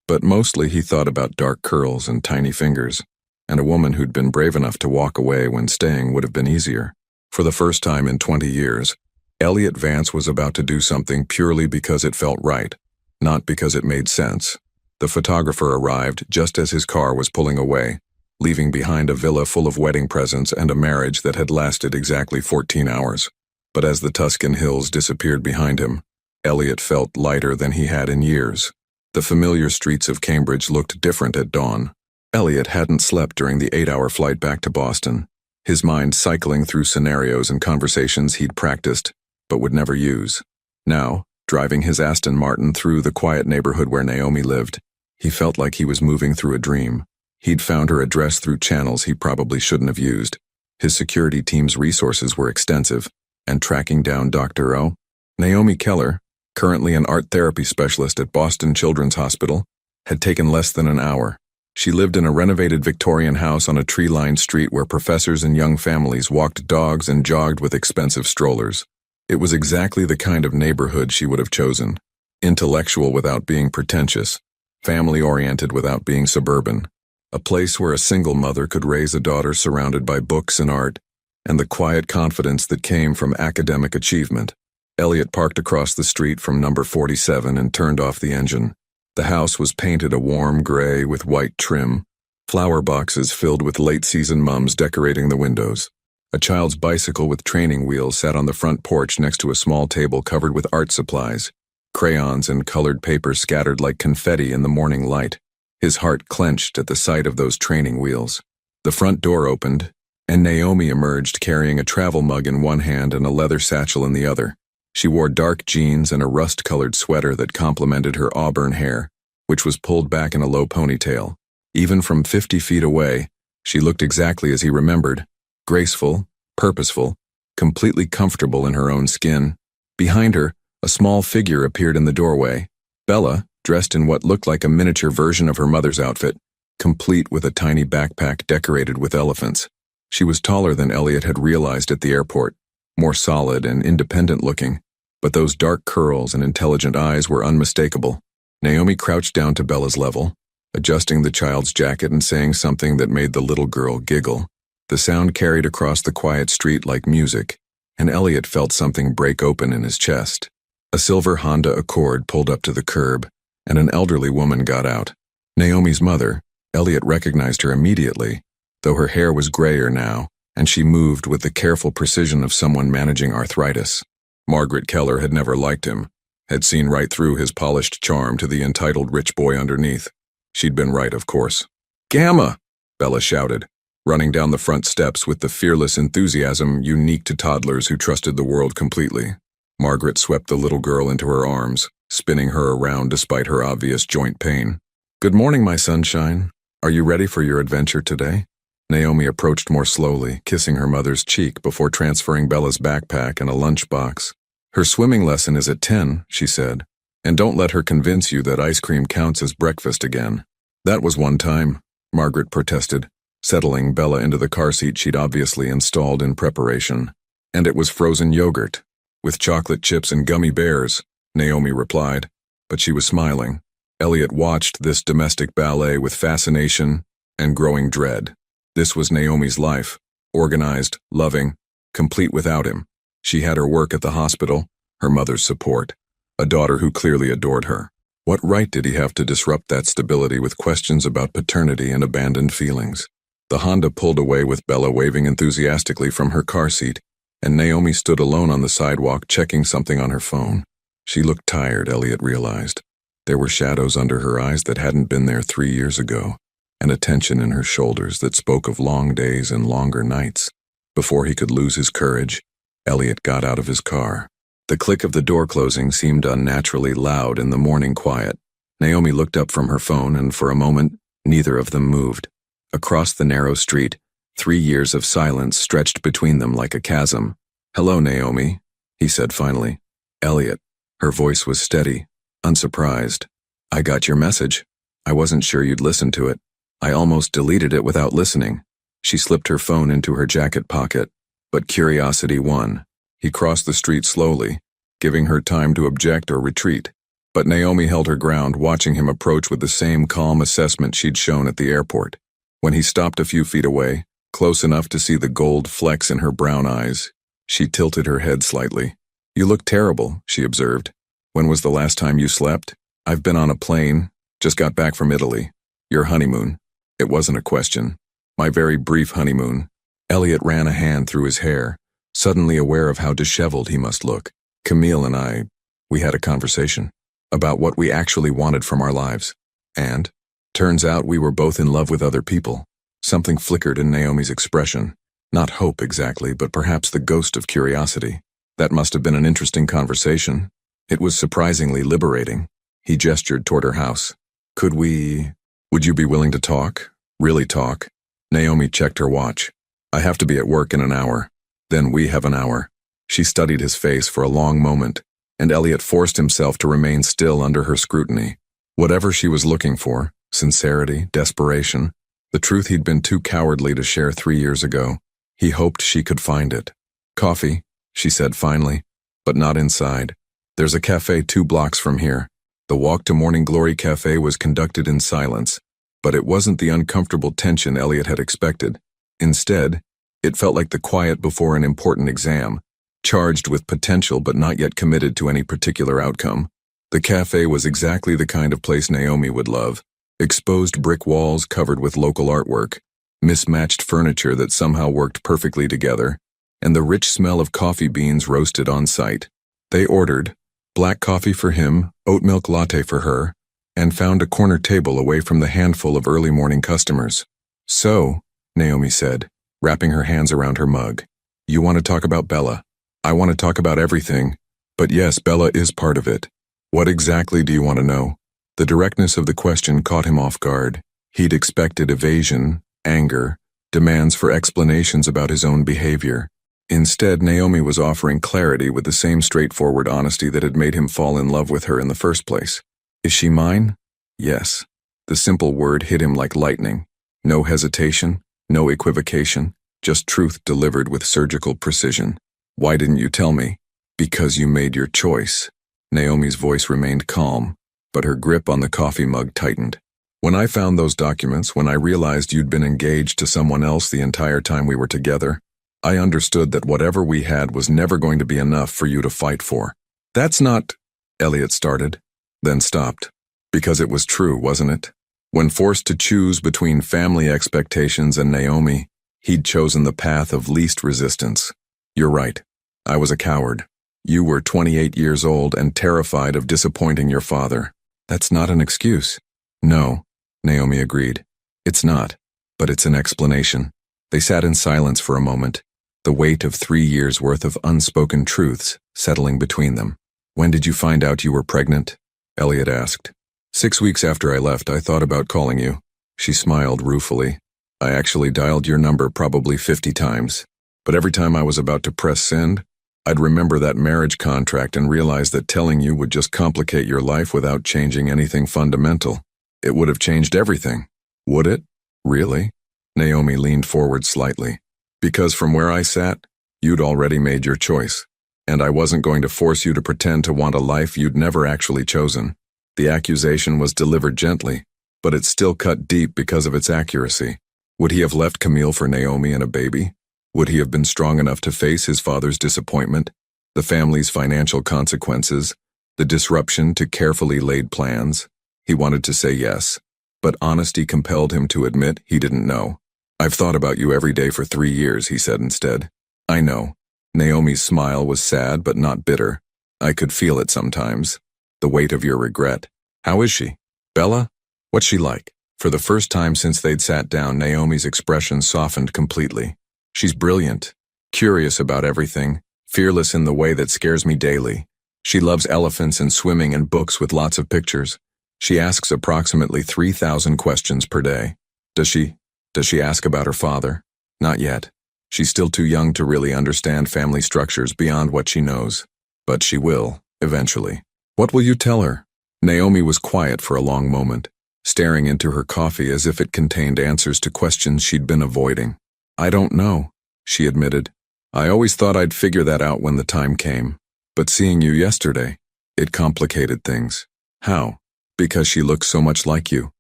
But mostly he thought about dark curls and tiny fingers, and a woman who'd been brave enough to walk away when staying would have been easier. For the first time in 20 years, Elliot Vance was about to do something purely because it felt right, not because it made sense. The photographer arrived just as his car was pulling away, leaving behind a villa full of wedding presents and a marriage that had lasted exactly 14 hours. But as the Tuscan hills disappeared behind him, Elliot felt lighter than he had in years. The familiar streets of Cambridge looked different at dawn. Elliot hadn't slept during the 8-hour flight back to Boston, his mind cycling through scenarios and conversations he'd practiced but would never use. Now, driving his Aston Martin through the quiet neighborhood where Naomi lived, he felt like he was moving through a dream. He'd found her address through channels he probably shouldn't have used. His security team's resources were extensive, and tracking down Dr. O. Naomi Keller, currently an art therapy specialist at Boston Children's Hospital, had taken less than an hour. She lived in a renovated Victorian house on a tree-lined street where professors and young families walked dogs and jogged with expensive strollers. It was exactly the kind of neighborhood she would have chosen. Intellectual without being pretentious, family-oriented without being suburban. A place where a single mother could raise a daughter surrounded by books and art, and the quiet confidence that came from academic achievement. Elliot parked across the street from number 47 and turned off the engine. The house was painted a warm gray with white trim, flower boxes filled with late-season mums decorating the windows. A child's bicycle with training wheels sat on the front porch next to a small table covered with art supplies. Crayons and colored paper scattered like confetti in the morning light. His heart clenched at the sight of those training wheels. The front door opened, and Naomi emerged carrying a travel mug in one hand and a leather satchel in the other. She wore dark jeans and a rust-colored sweater that complemented her auburn hair, which was pulled back in a low ponytail. Even from 50 feet away, she looked exactly as he remembered, graceful, purposeful, completely comfortable in her own skin. Behind her, a small figure appeared in the doorway. Bella, dressed in what looked like a miniature version of her mother's outfit, complete with a tiny backpack decorated with elephants. She was taller than Elliot had realized at the airport, more solid and independent-looking, but those dark curls and intelligent eyes were unmistakable. Naomi crouched down to Bella's level, adjusting the child's jacket and saying something that made the little girl giggle. The sound carried across the quiet street like music, and Elliot felt something break open in his chest. A silver Honda Accord pulled up to the curb, and an elderly woman got out. Naomi's mother. Elliot recognized her immediately, though her hair was grayer now, and she moved with the careful precision of someone managing arthritis. Margaret Keller had never liked him, had seen right through his polished charm to the entitled rich boy underneath. She'd been right, of course. "Gamma!" Bella shouted, running down the front steps with the fearless enthusiasm unique to toddlers who trusted the world completely. Margaret swept the little girl into her arms, spinning her around despite her obvious joint pain. "Good morning, my sunshine. Are you ready for your adventure today?" Naomi approached more slowly, kissing her mother's cheek before transferring Bella's backpack and a lunchbox. "Her swimming lesson is at 10, she said, "and don't let her convince you that ice cream counts as breakfast again." "That was one time," Margaret protested, settling Bella into the car seat she'd obviously installed in preparation. "And it was frozen yogurt, with chocolate chips and gummy bears," Naomi replied, but she was smiling. Elliot watched this domestic ballet with fascination and growing dread. This was Naomi's life, organized, loving, complete without him. She had her work at the hospital, her mother's support, a daughter who clearly adored her. What right did he have to disrupt that stability with questions about paternity and abandoned feelings? The Honda pulled away with Bella waving enthusiastically from her car seat, and Naomi stood alone on the sidewalk checking something on her phone. She looked tired, Elliot realized. There were shadows under her eyes that hadn't been there 3 years ago, and a tension in her shoulders that spoke of long days and longer nights. Before he could lose his courage, Elliot got out of his car. The click of the door closing seemed unnaturally loud in the morning quiet. Naomi looked up from her phone, and for a moment, neither of them moved. Across the narrow street, 3 years of silence stretched between them like a chasm. "Hello, Naomi," he said finally. "Elliot." Her voice was steady, unsurprised. "I got your message. I wasn't sure you'd listen to it. I almost deleted it without listening." She slipped her phone into her jacket pocket, but curiosity won. He crossed the street slowly, giving her time to object or retreat. But Naomi held her ground, watching him approach with the same calm assessment she'd shown at the airport. When he stopped a few feet away, close enough to see the gold flecks in her brown eyes, she tilted her head slightly. "You look terrible," she observed. "When was the last time you slept?" "I've been on a plane, just got back from Italy." "Your honeymoon." It wasn't a question. "My very brief honeymoon." Elliot ran a hand through his hair, suddenly aware of how disheveled he must look. "Camille and I, we had a conversation about what we actually wanted from our lives. And, turns out we were both in love with other people." Something flickered in Naomi's expression. Not hope exactly, but perhaps the ghost of curiosity. "That must have been an interesting conversation." It was surprisingly liberating. He gestured toward her house. Would you be willing to talk? Really talk?" Naomi checked her watch. "I have to be at work in an hour." "Then we have an hour." She studied his face for a long moment, and Elliot forced himself to remain still under her scrutiny. Whatever she was looking for, Sincerity, desperation, the truth he'd been too cowardly to share 3 years ago. He hoped she could find it. "Coffee," she said finally, "but not inside. There's a cafe 2 blocks from here." The walk to Morning Glory Cafe was conducted in silence, but it wasn't the uncomfortable tension Elliot had expected. Instead, it felt like the quiet before an important exam, charged with potential but not yet committed to any particular outcome. The cafe was exactly the kind of place Naomi would love. Exposed brick walls covered with local artwork, mismatched furniture that somehow worked perfectly together, and the rich smell of coffee beans roasted on site. They ordered black coffee for him, oat milk latte for her, and found a corner table away from the handful of early morning customers. "So," Naomi said, wrapping her hands around her mug, "you want to talk about Bella? I want to talk about everything, but yes, Bella is part of it. What exactly do you want to know?" The directness of the question caught him off guard. He'd expected evasion, anger, demands for explanations about his own behavior. Instead, Naomi was offering clarity with the same straightforward honesty that had made him fall in love with her in the first place. "Is she mine?" "Yes." The simple word hit him like lightning. No hesitation, no equivocation, just truth delivered with surgical precision. "Why didn't you tell me?" "Because you made your choice." Naomi's voice remained calm, but her grip on the coffee mug tightened. "When I found those documents, when I realized you'd been engaged to someone else the entire time we were together, I understood that whatever we had was never going to be enough for you to fight for." "That's not," Elliot started, then stopped. Because it was true, wasn't it? When forced to choose between family expectations and Naomi, he'd chosen the path of least resistance. "You're right. I was a coward. You were 28 years old and terrified of disappointing your father." "That's not an excuse." "No," Naomi agreed. "It's not, but it's an explanation." They sat in silence for a moment, the weight of 3 years' worth of unspoken truths settling between them. "When did you find out you were pregnant?" Elliot asked. 6 weeks after I left, I thought about calling you." She smiled ruefully. "I actually dialed your number probably 50 times, but every time I was about to press send, I'd remember that marriage contract and realize that telling you would just complicate your life without changing anything fundamental. It would have changed everything." "Would it? Really?" Naomi leaned forward slightly. "Because from where I sat, you'd already made your choice, and I wasn't going to force you to pretend to want a life you'd never actually chosen." The accusation was delivered gently, but it still cut deep because of its accuracy. Would he have left Camille for Naomi and a baby? Would he have been strong enough to face his father's disappointment, the family's financial consequences, the disruption to carefully laid plans? He wanted to say yes, but honesty compelled him to admit he didn't know. "I've thought about you every day for 3 years, he said instead. "I know." Naomi's smile was sad but not bitter. "I could feel it sometimes. The weight of your regret." "How is she? Bella? What's she like?" For the first time since they'd sat down, Naomi's expression softened completely. "She's brilliant, curious about everything, fearless in the way that scares me daily. She loves elephants and swimming and books with lots of pictures. She asks approximately 3,000 questions per day." Does she ask about her father?" "Not yet. She's still too young to really understand family structures beyond what she knows. But she will, eventually." "What will you tell her?" Naomi was quiet for a long moment, staring into her coffee as if it contained answers to questions she'd been avoiding. "I don't know," she admitted. "I always thought I'd figure that out when the time came. But seeing you yesterday, it complicated things." "How?" "Because she looks so much like you,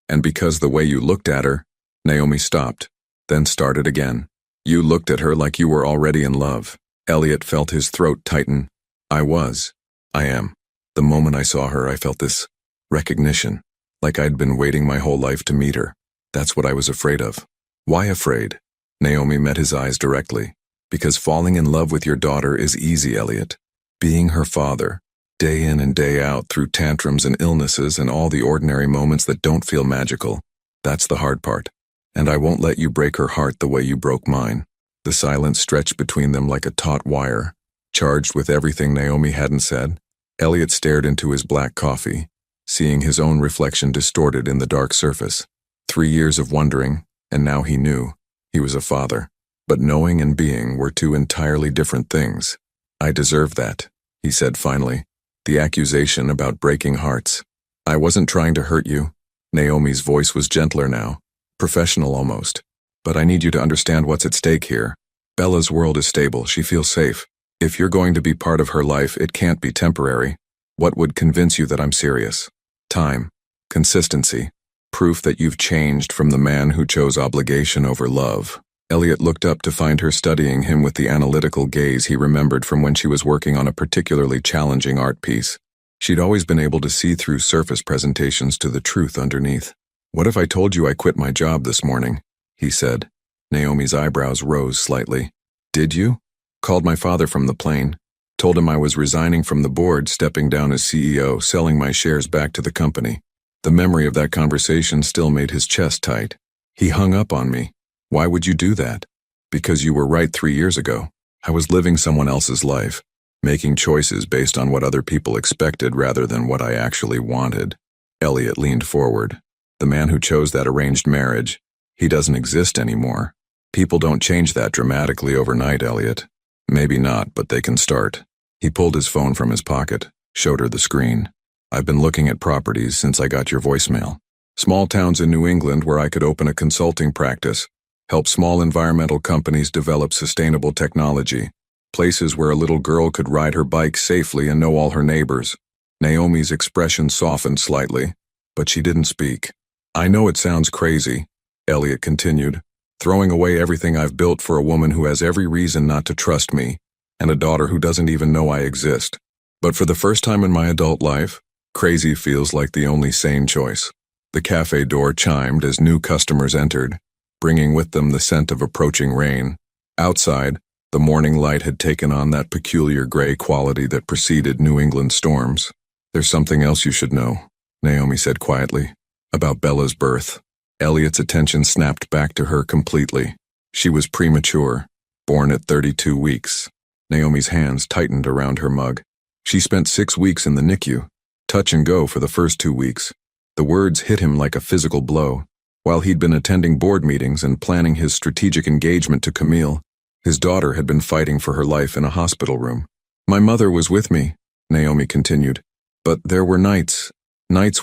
and because the way you looked at her." Naomi stopped, then started again. "You looked at her like you were already in love." Elliot felt his throat tighten. "I was. I am. The moment I saw her, I felt this recognition, like I'd been waiting my whole life to meet her. That's what I was afraid of." "Why afraid?" Naomi met his eyes directly. "Because falling in love with your daughter is easy, Elliot. Being her father, day in and day out through tantrums and illnesses and all the ordinary moments that don't feel magical, that's the hard part. And I won't let you break her heart the way you broke mine." The silence stretched between them like a taut wire, charged with everything Naomi hadn't said. Elliot stared into his black coffee, seeing his own reflection distorted in the dark surface. 3 years of wondering, and now he knew. He was a father. But knowing and being were 2 entirely different things. "I deserve that," he said finally. "The accusation about breaking hearts. I wasn't trying to hurt you. Naomi's voice was gentler now, professional almost. But I need you to understand what's at stake here. Bella's world is stable, she feels safe. If you're going to be part of her life, it can't be temporary. What would convince you that I'm serious? Time, consistency, proof that you've changed from the man who chose obligation over love. Elliot looked up to find her studying him with the analytical gaze he remembered from when she was working on a particularly challenging art piece. She'd always been able to see through surface presentations to the truth underneath. "What if I told you I quit my job this morning?" he said. Naomi's eyebrows rose slightly. "Did you?" "Called my father from the plane. Told him I was resigning from the board, stepping down as CEO, selling my shares back to the company." The memory of that conversation still made his chest tight. "He hung up on me." "Why would you do that?" "Because you were right 3 years ago. I was living someone else's life, making choices based on what other people expected rather than what I actually wanted." Elliot leaned forward. "The man who chose that arranged marriage, he doesn't exist anymore. People don't change that dramatically overnight, Elliot." "Maybe not, but they can start." He pulled his phone from his pocket, showed her the screen. "I've been looking at properties since I got your voicemail. Small towns in New England where I could open a consulting practice, help small environmental companies develop sustainable technology, places where a little girl could ride her bike safely and know all her neighbors." Naomi's expression softened slightly, but she didn't speak. "I know it sounds crazy," Elliot continued, "throwing away everything I've built for a woman who has every reason not to trust me, and a daughter who doesn't even know I exist. But for the first time in my adult life, crazy feels like the only sane choice." The cafe door chimed as new customers entered, bringing with them the scent of approaching rain. Outside, the morning light had taken on that peculiar gray quality that preceded New England storms. "There's something else you should know," Naomi said quietly, "about Bella's birth." Elliot's attention snapped back to her completely. She was premature, born at 32 weeks. Naomi's hands tightened around her mug. "She spent 6 weeks in the NICU, touch and go for the first 2 weeks. The words hit him like a physical blow. While he'd been attending board meetings and planning his strategic engagement to Camille, his daughter had been fighting for her life in a hospital room. "My mother was with me," Naomi continued, "but there were nights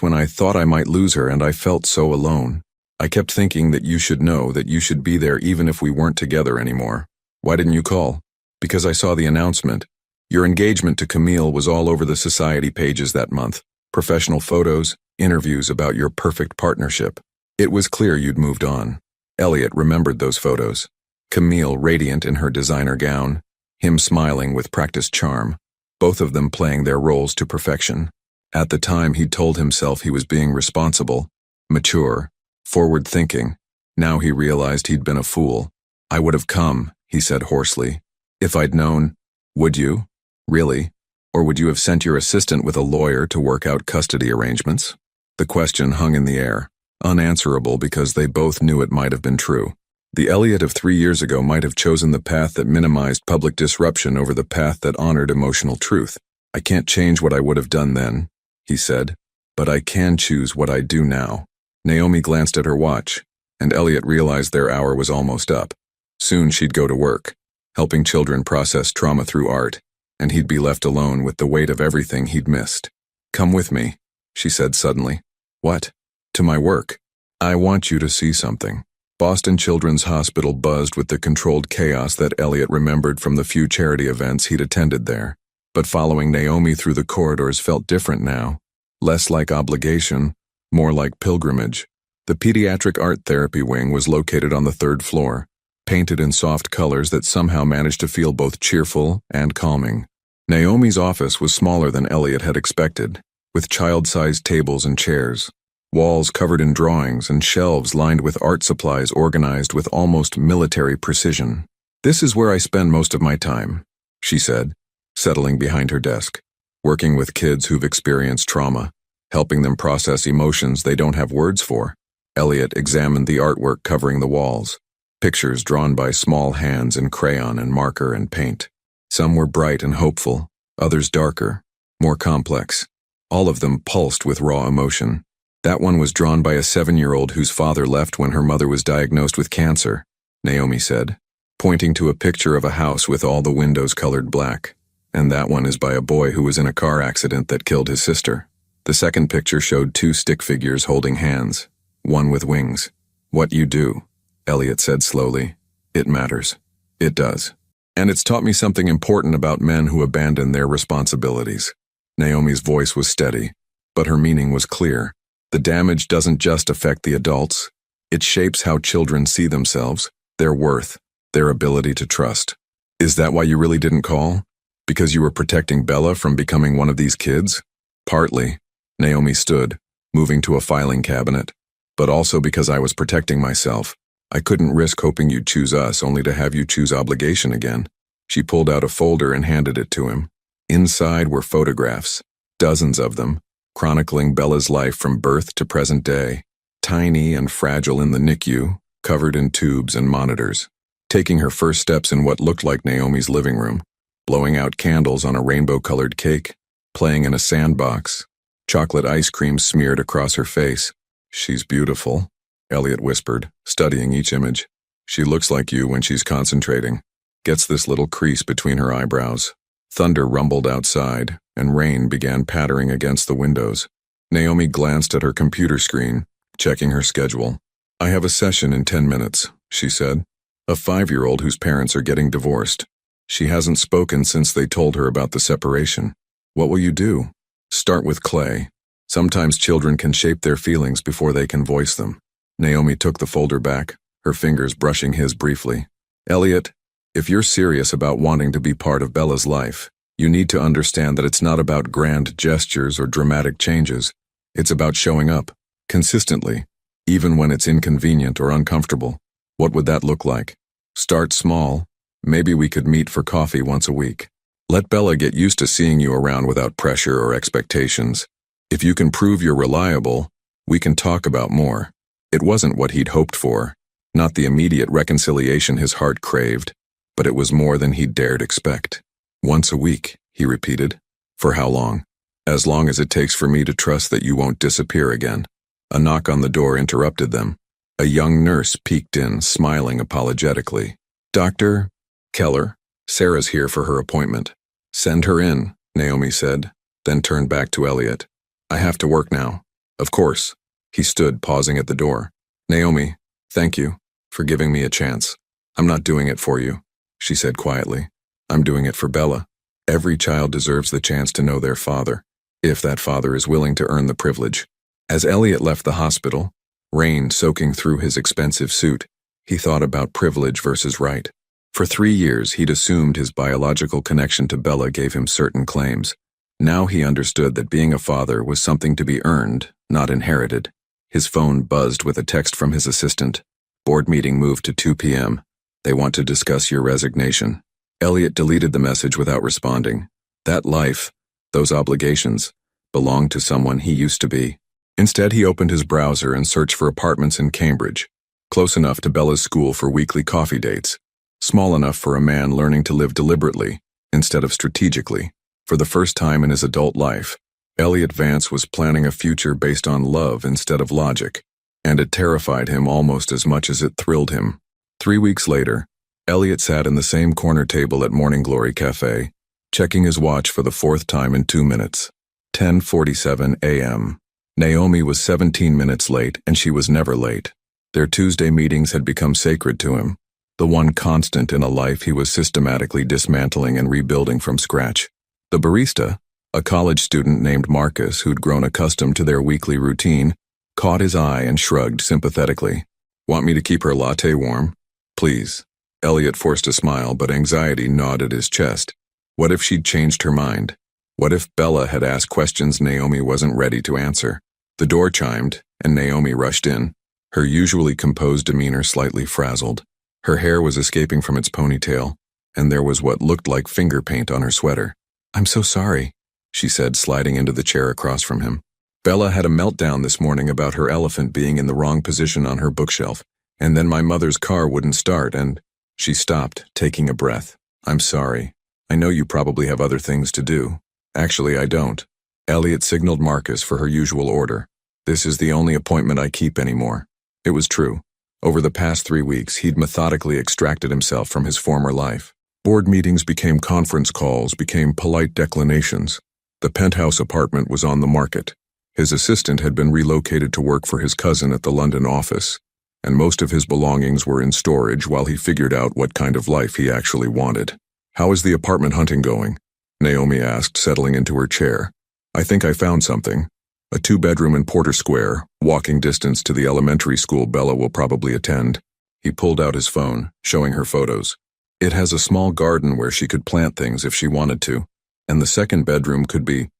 when I thought I might lose her and I felt so alone. I kept thinking that you should know, that you should be there even if we weren't together anymore." "Why didn't you call?" "Because I saw the announcement. Your engagement to Camille was all over the society pages that month. Professional photos, interviews about your perfect partnership. It was clear you'd moved on." Elliot remembered those photos. Camille radiant in her designer gown, him smiling with practiced charm, both of them playing their roles to perfection. At the time, he'd told himself he was being responsible, mature, forward-thinking. Now he realized he'd been a fool. "I would have come," he said hoarsely. "If I'd known." "Would you? Really? Or would you have sent your assistant with a lawyer to work out custody arrangements?" The question hung in the air, unanswerable because they both knew it might have been true. The Elliot of 3 years ago might have chosen the path that minimized public disruption over the path that honored emotional truth. "I can't change what I would have done then," he said, "but I can choose what I do now." Naomi glanced at her watch, and Elliot realized their hour was almost up. Soon she'd go to work, helping children process trauma through art, and he'd be left alone with the weight of everything he'd missed. "Come with me," she said suddenly. "What?" "To my work. I want you to see something." Boston Children's Hospital buzzed with the controlled chaos that Elliot remembered from the few charity events he'd attended there. But following Naomi through the corridors felt different now. Less like obligation, more like pilgrimage. The pediatric art therapy wing was located on the 3rd floor, painted in soft colors that somehow managed to feel both cheerful and calming. Naomi's office was smaller than Elliot had expected, with child-sized tables and chairs, walls covered in drawings and shelves lined with art supplies organized with almost military precision. "This is where I spend most of my time," she said, settling behind her desk, "working with kids who've experienced trauma, helping them process emotions they don't have words for." Elliot examined the artwork covering the walls, pictures drawn by small hands in crayon and marker and paint. Some were bright and hopeful, others darker, more complex. All of them pulsed with raw emotion. That one was drawn by a 7-year-old whose father left when her mother was diagnosed with cancer, Naomi said, pointing to a picture of a house with all the windows colored black. "And that one is by a boy who was in a car accident that killed his sister." The second picture showed two stick figures holding hands, one with wings. "What you do," Elliot said slowly. "It matters. It does. And it's taught me something important about men who abandon their responsibilities." Naomi's voice was steady, but her meaning was clear. The damage doesn't just affect the adults. It shapes how children see themselves, their worth, their ability to trust. "Is that why you really didn't call? Because you were protecting Bella from becoming one of these kids?" "Partly." Naomi stood, moving to a filing cabinet. "But also because I was protecting myself. I couldn't risk hoping you'd choose us only to have you choose obligation again." She pulled out a folder and handed it to him. Inside were photographs, dozens of them, chronicling Bella's life from birth to present day. Tiny and fragile in the NICU, covered in tubes and monitors. Taking her first steps in what looked like Naomi's living room. Blowing out candles on a rainbow-colored cake. Playing in a sandbox. Chocolate ice cream smeared across her face. "She's beautiful," Elliot whispered, studying each image. "She looks like you when she's concentrating. Gets this little crease between her eyebrows." Thunder rumbled outside, and rain began pattering against the windows. Naomi glanced at her computer screen, checking her schedule. "I have a session in 10 minutes, she said. "A 5-year-old whose parents are getting divorced. She hasn't spoken since they told her about the separation. What will you do?" "Start with Clay. Sometimes children can shape their feelings before they can voice them." Naomi took the folder back, her fingers brushing his briefly. "Elliot, if you're serious about wanting to be part of Bella's life, you need to understand that it's not about grand gestures or dramatic changes. It's about showing up, consistently, even when it's inconvenient or uncomfortable. What would that look like? Start small. Maybe we could meet for coffee once a week. Let Bella get used to seeing you around without pressure or expectations. If you can prove you're reliable, we can talk about more." It wasn't what he'd hoped for, not the immediate reconciliation his heart craved, but it was more than he'd dared expect. "Once a week," he repeated. "For how long?" "As long as it takes for me to trust that you won't disappear again." A knock on the door interrupted them. A young nurse peeked in, smiling apologetically. "Dr. Keller, Sarah's here for her appointment." "Send her in," Naomi said, then turned back to Elliot. "I have to work now." "Of course." He stood, pausing at the door. "Naomi, thank you for giving me a chance. I'm not doing it for you," she said quietly. "I'm doing it for Bella. Every child deserves the chance to know their father, if that father is willing to earn the privilege." As Elliot left the hospital, rain soaking through his expensive suit, he thought about privilege versus right. For 3 years, he'd assumed his biological connection to Bella gave him certain claims. Now he understood that being a father was something to be earned, not inherited. His phone buzzed with a text from his assistant. "Board meeting moved to 2 p.m. They want to discuss your resignation." Elliot deleted the message without responding. That life, those obligations, belonged to someone he used to be. Instead, he opened his browser and searched for apartments in Cambridge, close enough to Bella's school for weekly coffee dates, small enough for a man learning to live deliberately, instead of strategically. For the first time in his adult life, Elliot Vance was planning a future based on love instead of logic, and it terrified him almost as much as it thrilled him. 3 weeks later, Elliot sat in the same corner table at Morning Glory Cafe, checking his watch for the 4th time in 2 minutes. 10:47 a.m. Naomi was 17 minutes late, and she was never late. Their Tuesday meetings had become sacred to him, the one constant in a life he was systematically dismantling and rebuilding from scratch. The barista, a college student named Marcus who'd grown accustomed to their weekly routine, caught his eye and shrugged sympathetically. "Want me to keep her latte warm?" "Please." Elliot forced a smile, but anxiety gnawed at his chest. What if she'd changed her mind? What if Bella had asked questions Naomi wasn't ready to answer? The door chimed, and Naomi rushed in, her usually composed demeanor slightly frazzled. Her hair was escaping from its ponytail, and there was what looked like finger paint on her sweater. "I'm so sorry," she said, sliding into the chair across from him. "Bella had a meltdown this morning about her elephant being in the wrong position on her bookshelf, and then my mother's car wouldn't start and—" She stopped, taking a breath. "I'm sorry. I know you probably have other things to do." "Actually, I don't." Elliot signaled Marcus for her usual order. "This is the only appointment I keep anymore." It was true. Over the past 3 weeks, he'd methodically extracted himself from his former life. Board meetings became conference calls, became polite declinations. The penthouse apartment was on the market. His assistant had been relocated to work for his cousin at the London office, and most of his belongings were in storage while he figured out what kind of life he actually wanted. "How is the apartment hunting going?" Naomi asked, settling into her chair. "I think I found something. A 2-bedroom in Porter Square, walking distance to the elementary school Bella will probably attend." He pulled out his phone, showing her photos. "It has a small garden where she could plant things if she wanted to, and the 2nd bedroom could be,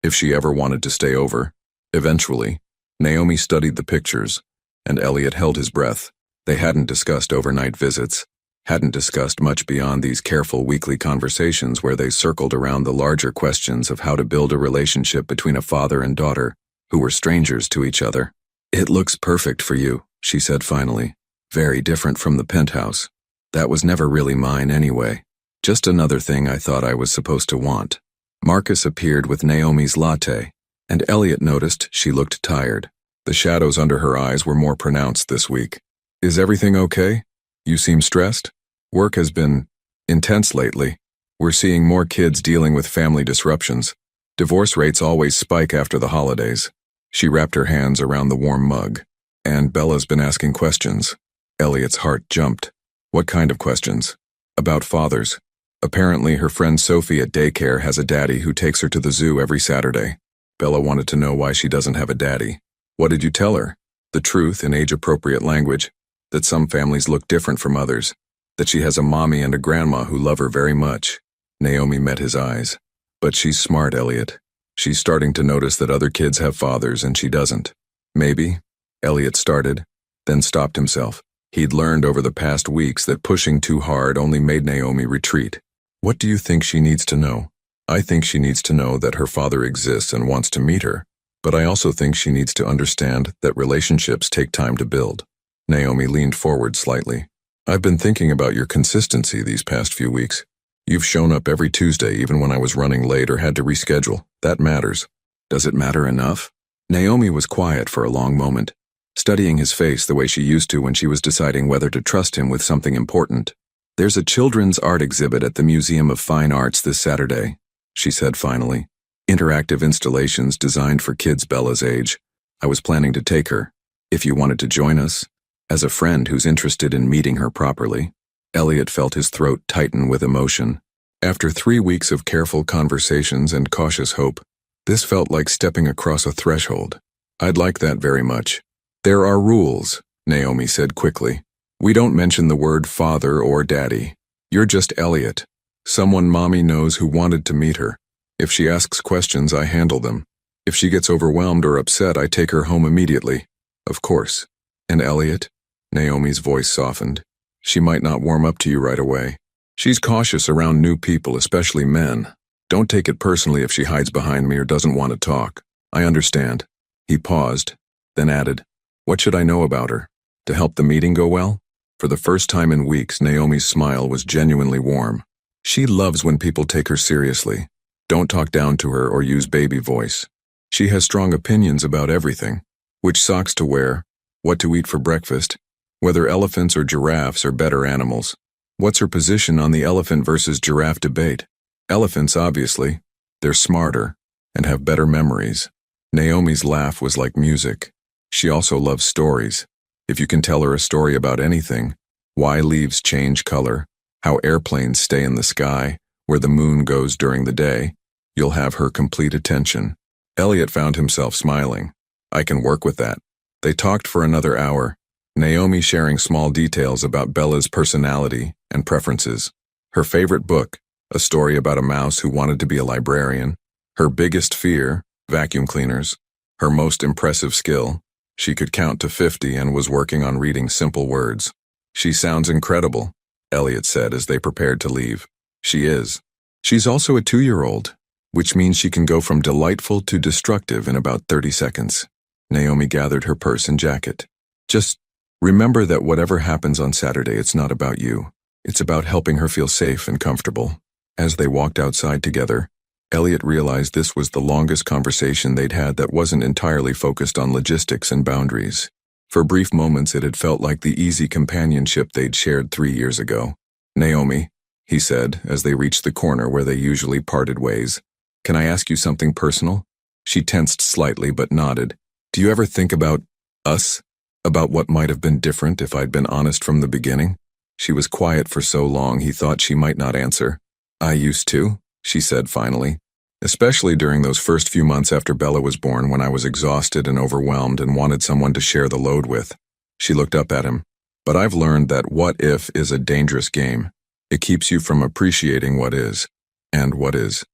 if she ever wanted to stay over." Eventually, Naomi studied the pictures, and Elliot held his breath. They hadn't discussed overnight visits, hadn't discussed much beyond these careful weekly conversations where they circled around the larger questions of how to build a relationship between a father and daughter who were strangers to each other. "It looks perfect for you," she said finally. "Very different from the penthouse. That was never really mine anyway. Just another thing I thought I was supposed to want." Marcus appeared with Naomi's latte, and Elliot noticed she looked tired. The shadows under her eyes were more pronounced this week. "Is everything okay? You seem stressed?" "Work has been intense lately. We're seeing more kids dealing with family disruptions. Divorce rates always spike after the holidays." She wrapped her hands around the warm mug. "And Bella's been asking questions." Elliot's heart jumped. "What kind of questions?" "About fathers. Apparently her friend Sophie at daycare has a daddy who takes her to the zoo every Saturday. Bella wanted to know why she doesn't have a daddy." "What did you tell her?" "The truth in age-appropriate language, that some families look different from others, that she has a mommy and a grandma who love her very much." Naomi met his eyes. "But she's smart, Elliot. She's starting to notice that other kids have fathers and she doesn't." "Maybe," Elliot started, then stopped himself. He'd learned over the past weeks that pushing too hard only made Naomi retreat. "What do you think she needs to know?" "I think she needs to know that her father exists and wants to meet her, but I also think she needs to understand that relationships take time to build." Naomi leaned forward slightly. "I've been thinking about your consistency these past few weeks. You've shown up every Tuesday even when I was running late or had to reschedule. That matters." "Does it matter enough?" Naomi was quiet for a long moment, studying his face the way she used to when she was deciding whether to trust him with something important. "There's a children's art exhibit at the Museum of Fine Arts this Saturday," she said finally. "Interactive installations designed for kids Bella's age. I was planning to take her, if you wanted to join us, as a friend who's interested in meeting her properly." Elliot felt his throat tighten with emotion. After 3 weeks of careful conversations and cautious hope, this felt like stepping across a threshold. "I'd like that very much." "There are rules," Naomi said quickly. "We don't mention the word father or daddy. You're just Elliot, someone Mommy knows who wanted to meet her. If she asks questions, I handle them. If she gets overwhelmed or upset, I take her home immediately." "Of course." "And Elliot?" Naomi's voice softened. "She might not warm up to you right away. She's cautious around new people, especially men. Don't take it personally if she hides behind me or doesn't want to talk. I understand." He paused, then added, "What should I know about her? To help the meeting go well?" For the first time in weeks, Naomi's smile was genuinely warm. "She loves when people take her seriously. Don't talk down to her or use baby voice. She has strong opinions about everything. Which socks to wear, what to eat for breakfast, whether elephants or giraffes are better animals. What's her position on the elephant versus giraffe debate? Elephants, obviously. They're smarter and have better memories." Naomi's laugh was like music. She also loves stories. If you can tell her a story about anything, why leaves change color, how airplanes stay in the sky, where the moon goes during the day, you'll have her complete attention. Elliot found himself smiling. "I can work with that." They talked for another hour, Naomi sharing small details about Bella's personality and preferences. Her favorite book, a story about a mouse who wanted to be a librarian. Her biggest fear, vacuum cleaners. Her most impressive skill, she could count to 50 and was working on reading simple words. "She sounds incredible," Elliot said as they prepared to leave. "She is. She's also a 2-year-old, which means she can go from delightful to destructive in about 30 seconds. Naomi gathered her purse and jacket. "Just remember that whatever happens on Saturday, it's not about you. It's about helping her feel safe and comfortable." As they walked outside together, Elliot realized this was the longest conversation they'd had that wasn't entirely focused on logistics and boundaries. For brief moments, it had felt like the easy companionship they'd shared 3 years ago. "Naomi," he said as they reached the corner where they usually parted ways, "can I ask you something personal?" She tensed slightly but nodded. Do you ever think about us? About what might have been different if I'd been honest from the beginning? She was quiet for so long he thought she might not answer. I used to, she said finally. Especially during those first few months after Bella was born when I was exhausted and overwhelmed and wanted someone to share the load with. She looked up at him. But I've learned that what if is a dangerous game. It keeps you from appreciating what is. And what is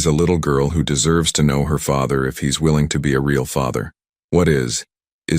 a little girl who deserves to know her father if he's willing to be a real father. What is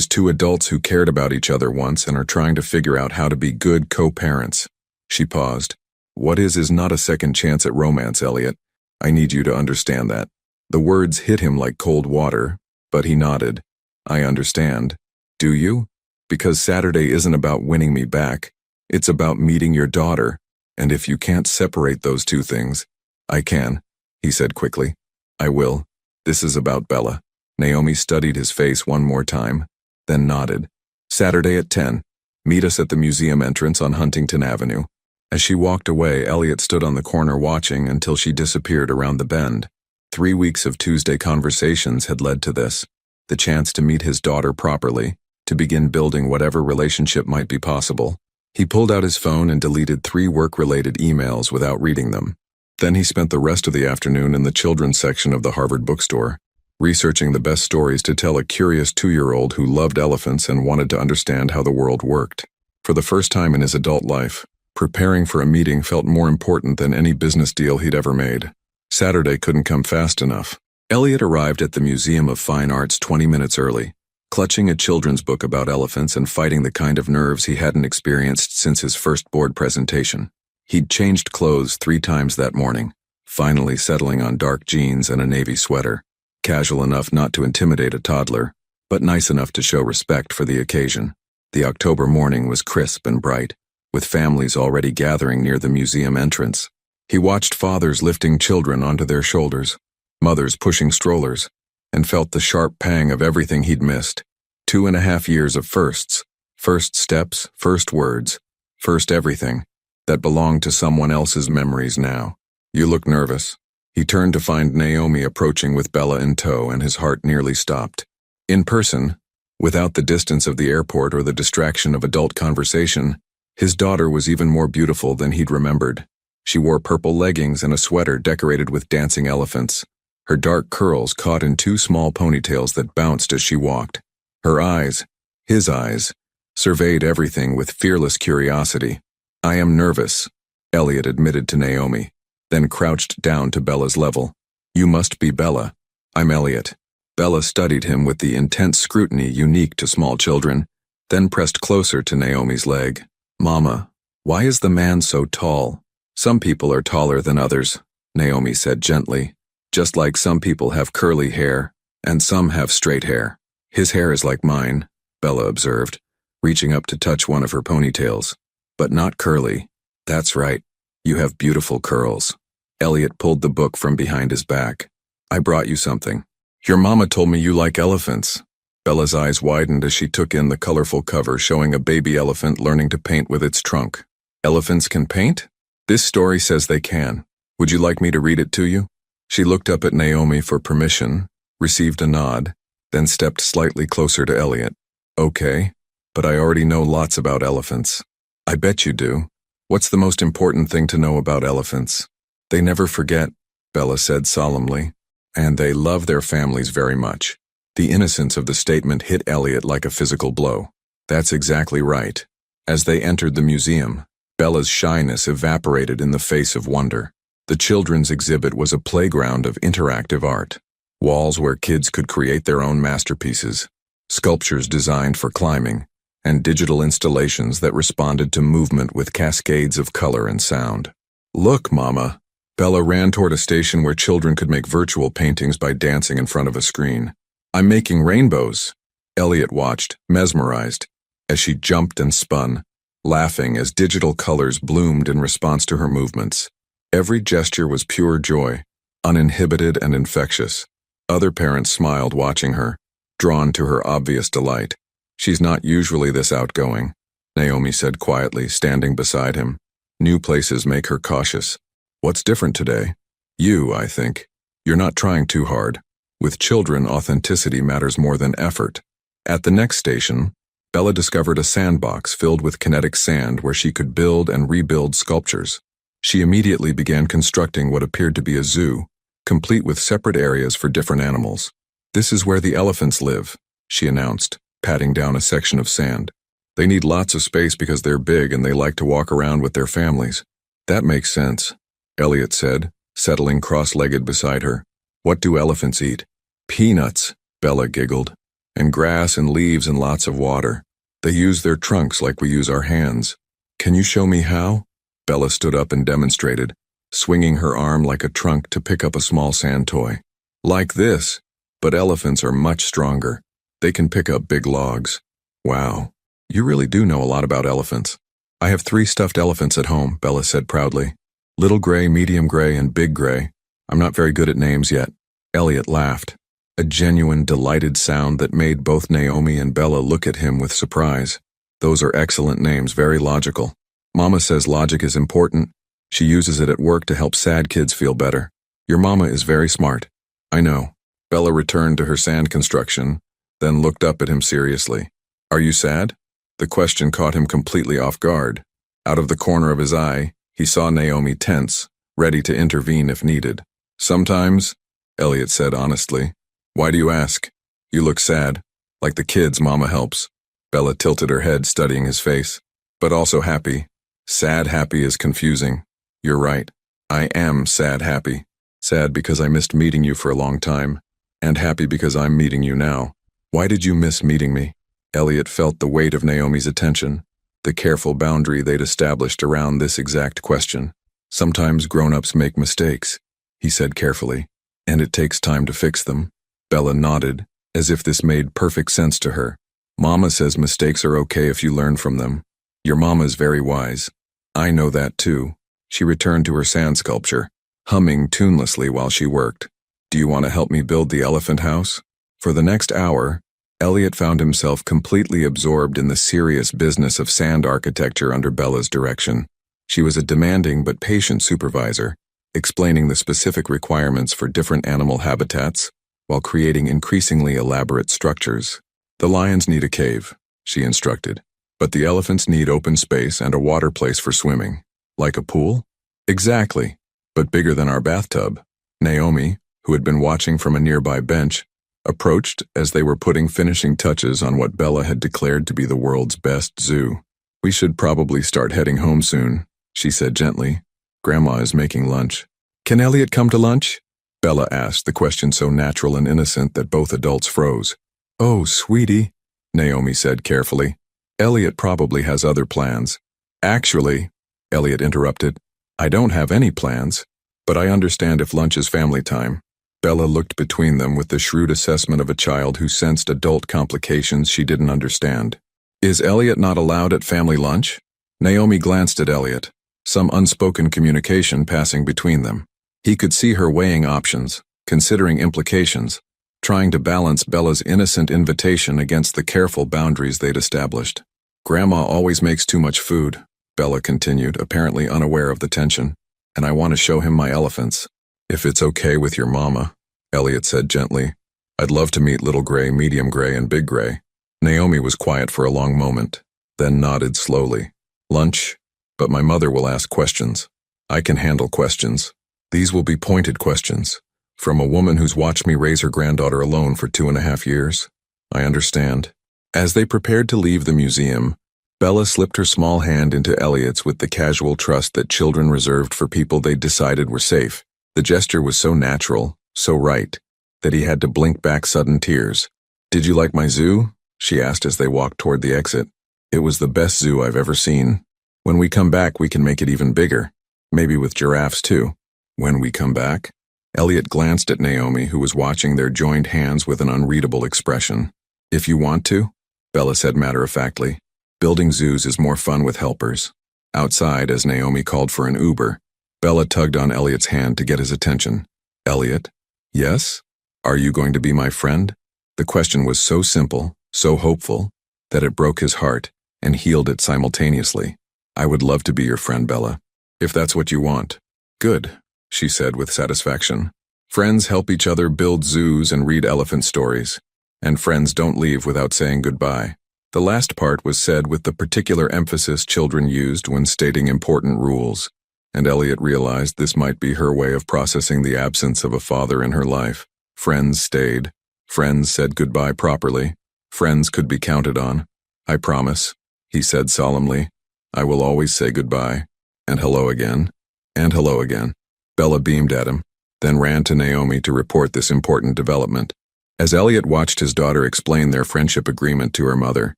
two adults who cared about each other once and are trying to figure out how to be good co-parents. She paused. What is not a second chance at romance, Elliot. I need you to understand that. The words hit him like cold water, but he nodded. I understand. Do you? Because Saturday isn't about winning me back. It's about meeting your daughter, and if you can't separate those two things, I can, he said quickly. I will. This is about Bella. Naomi studied his face one more time, then nodded. Saturday at 10. Meet us at the museum entrance on Huntington Avenue. As she walked away, Elliot stood on the corner watching until she disappeared around the bend. 3 weeks of Tuesday conversations had led to this, the chance to meet his daughter properly, to begin building whatever relationship might be possible. He pulled out his phone and deleted 3 work-related emails without reading them. Then he spent the rest of the afternoon in the children's section of the Harvard bookstore, researching the best stories to tell a curious 2-year-old who loved elephants and wanted to understand how the world worked. For the first time in his adult life, preparing for a meeting felt more important than any business deal he'd ever made. Saturday couldn't come fast enough. Elliot arrived at the Museum of Fine Arts 20 minutes early, clutching a children's book about elephants and fighting the kind of nerves he hadn't experienced since his first board presentation. He'd changed clothes 3 times that morning, finally settling on dark jeans and a navy sweater, casual enough not to intimidate a toddler, but nice enough to show respect for the occasion. The October morning was crisp and bright, with families already gathering near the museum entrance. He watched fathers lifting children onto their shoulders, mothers pushing strollers, and felt the sharp pang of everything he'd missed. 2.5 years of firsts, first steps, first words, first everything, that belonged to someone else's memories now. You look nervous. He turned to find Naomi approaching with Bella in tow, and his heart nearly stopped. In person, without the distance of the airport or the distraction of adult conversation, his daughter was even more beautiful than he'd remembered. She wore purple leggings and a sweater decorated with dancing elephants. Her dark curls caught in 2 small ponytails that bounced as she walked. Her eyes, his eyes, surveyed everything with fearless curiosity. I am nervous, Elliot admitted to Naomi, then crouched down to Bella's level. You must be Bella. I'm Elliot. Bella studied him with the intense scrutiny unique to small children, then pressed closer to Naomi's leg. Mama, why is the man so tall? Some people are taller than others, Naomi said gently, just like some people have curly hair, and some have straight hair. His hair is like mine, Bella observed, reaching up to touch one of her ponytails. But not curly. That's right. You have beautiful curls. Elliot pulled the book from behind his back. I brought you something. Your mama told me you like elephants. Bella's eyes widened as she took in the colorful cover showing a baby elephant learning to paint with its trunk. Elephants can paint? This story says they can. Would you like me to read it to you? She looked up at Naomi for permission, received a nod, then stepped slightly closer to Elliot. Okay, but I already know lots about elephants. I bet you do. What's the most important thing to know about elephants? They never forget, Bella said solemnly, and they love their families very much. The innocence of the statement hit Elliot like a physical blow. That's exactly right. As they entered the museum, Bella's shyness evaporated in the face of wonder. The children's exhibit was a playground of interactive art. Walls where kids could create their own masterpieces, sculptures designed for climbing, and digital installations that responded to movement with cascades of color and sound. Look, Mama. Bella ran toward a station where children could make virtual paintings by dancing in front of a screen. I'm making rainbows. Elliot watched, mesmerized, as she jumped and spun, laughing as digital colors bloomed in response to her movements. Every gesture was pure joy, uninhibited and infectious. Other parents smiled watching her, drawn to her obvious delight. She's not usually this outgoing, Naomi said quietly, standing beside him. New places make her cautious. What's different today? You, I think. You're not trying too hard. With children, authenticity matters more than effort. At the next station, Bella discovered a sandbox filled with kinetic sand where she could build and rebuild sculptures. She immediately began constructing what appeared to be a zoo, complete with separate areas for different animals. "This is where the elephants live," she announced, patting down a section of sand. "They need lots of space because they're big and they like to walk around with their families." "That makes sense," Elliot said, settling cross-legged beside her. "What do elephants eat?" "Peanuts," Bella giggled, "and grass and leaves and lots of water. They use their trunks like we use our hands." "Can you show me how?" Bella stood up and demonstrated, swinging her arm like a trunk to pick up a small sand toy. "Like this, but elephants are much stronger. They can pick up big logs." "Wow, you really do know a lot about elephants." "I have 3 stuffed elephants at home," Bella said proudly. "Little gray, medium gray, and big gray. I'm not very good at names yet." Elliot laughed, a genuine, delighted sound that made both Naomi and Bella look at him with surprise. "Those are excellent names, very logical. Mama says logic is important. She uses it at work to help sad kids feel better. Your mama is very smart." "I know." Bella returned to her sand construction, then looked up at him seriously. "Are you sad?" The question caught him completely off guard. Out of the corner of his eye, he saw Naomi tense, ready to intervene if needed. "Sometimes," Elliot said honestly. "Why do you ask? You look sad, like the kids Mama helps." Bella tilted her head, studying his face. "But also happy. Sad happy is confusing." "You're right. I am sad happy. Sad because I missed meeting you for a long time, and happy because I'm meeting you now." "Why did you miss meeting me?" Elliot felt the weight of Naomi's attention, the careful boundary they'd established around this exact question. "Sometimes grown-ups make mistakes," he said carefully, "and it takes time to fix them." Bella nodded, as if this made perfect sense to her. "Mama says mistakes are okay if you learn from them. Your mama is very wise." "I know that too." She returned to her sand sculpture, humming tunelessly while she worked. "Do you want to help me build the elephant house?" For the next hour, Elliot found himself completely absorbed in the serious business of sand architecture under Bella's direction. She was a demanding but patient supervisor, explaining the specific requirements for different animal habitats, while creating increasingly elaborate structures. "The lions need a cave," she instructed, "but the elephants need open space and a water place for swimming." "Like a pool?" "Exactly, but bigger than our bathtub." Naomi, who had been watching from a nearby bench, approached as they were putting finishing touches on what Bella had declared to be the world's best zoo. "We should probably start heading home soon," she said gently. "Grandma is making lunch." "Can Elliot come to lunch?" Bella asked, the question so natural and innocent that both adults froze. "Oh, sweetie," Naomi said carefully. "Elliot probably has other plans." "Actually," Elliot interrupted, "I don't have any plans, but I understand if lunch is family time." Bella looked between them with the shrewd assessment of a child who sensed adult complications she didn't understand. "Is Elliot not allowed at family lunch?" Naomi glanced at Elliot, some unspoken communication passing between them. He could see her weighing options, considering implications, trying to balance Bella's innocent invitation against the careful boundaries they'd established. "Grandma always makes too much food," Bella continued, apparently unaware of the tension, "and I want to show him my elephants." "If it's okay with your mama," Elliot said gently. "I'd love to meet Little Gray, Medium Gray, and Big Gray." Naomi was quiet for a long moment, then nodded slowly. "Lunch? But my mother will ask questions." "I can handle questions. These will be pointed questions, from a woman who's watched me raise her granddaughter alone for 2.5 years. "I understand." As they prepared to leave the museum, Bella slipped her small hand into Elliot's with the casual trust that children reserved for people they'd decided were safe. The gesture was so natural, so right, that he had to blink back sudden tears. "Did you like my zoo?" she asked as they walked toward the exit. "It was the best zoo I've ever seen. When we come back, we can make it even bigger. Maybe with giraffes too." "When we come back?" Elliot glanced at Naomi, who was watching their joined hands with an unreadable expression. "If you want to," Bella said matter-of-factly. "Building zoos is more fun with helpers." Outside, as Naomi called for an Uber, Bella tugged on Elliot's hand to get his attention. "Elliot?" "Yes? Are you going to be my friend?" The question was so simple, so hopeful, that it broke his heart and healed it simultaneously. "I would love to be your friend, Bella, if that's what you want." "Good," she said with satisfaction. Friends help each other build zoos and read elephant stories. And friends don't leave without saying goodbye. The last part was said with the particular emphasis children used when stating important rules, and Elliot realized this might be her way of processing the absence of a father in her life. Friends stayed. Friends said goodbye properly. Friends could be counted on. "I promise," he said solemnly. "I will always say goodbye. And hello again. And hello again." Bella beamed at him, then ran to Naomi to report this important development. As Elliot watched his daughter explain their friendship agreement to her mother,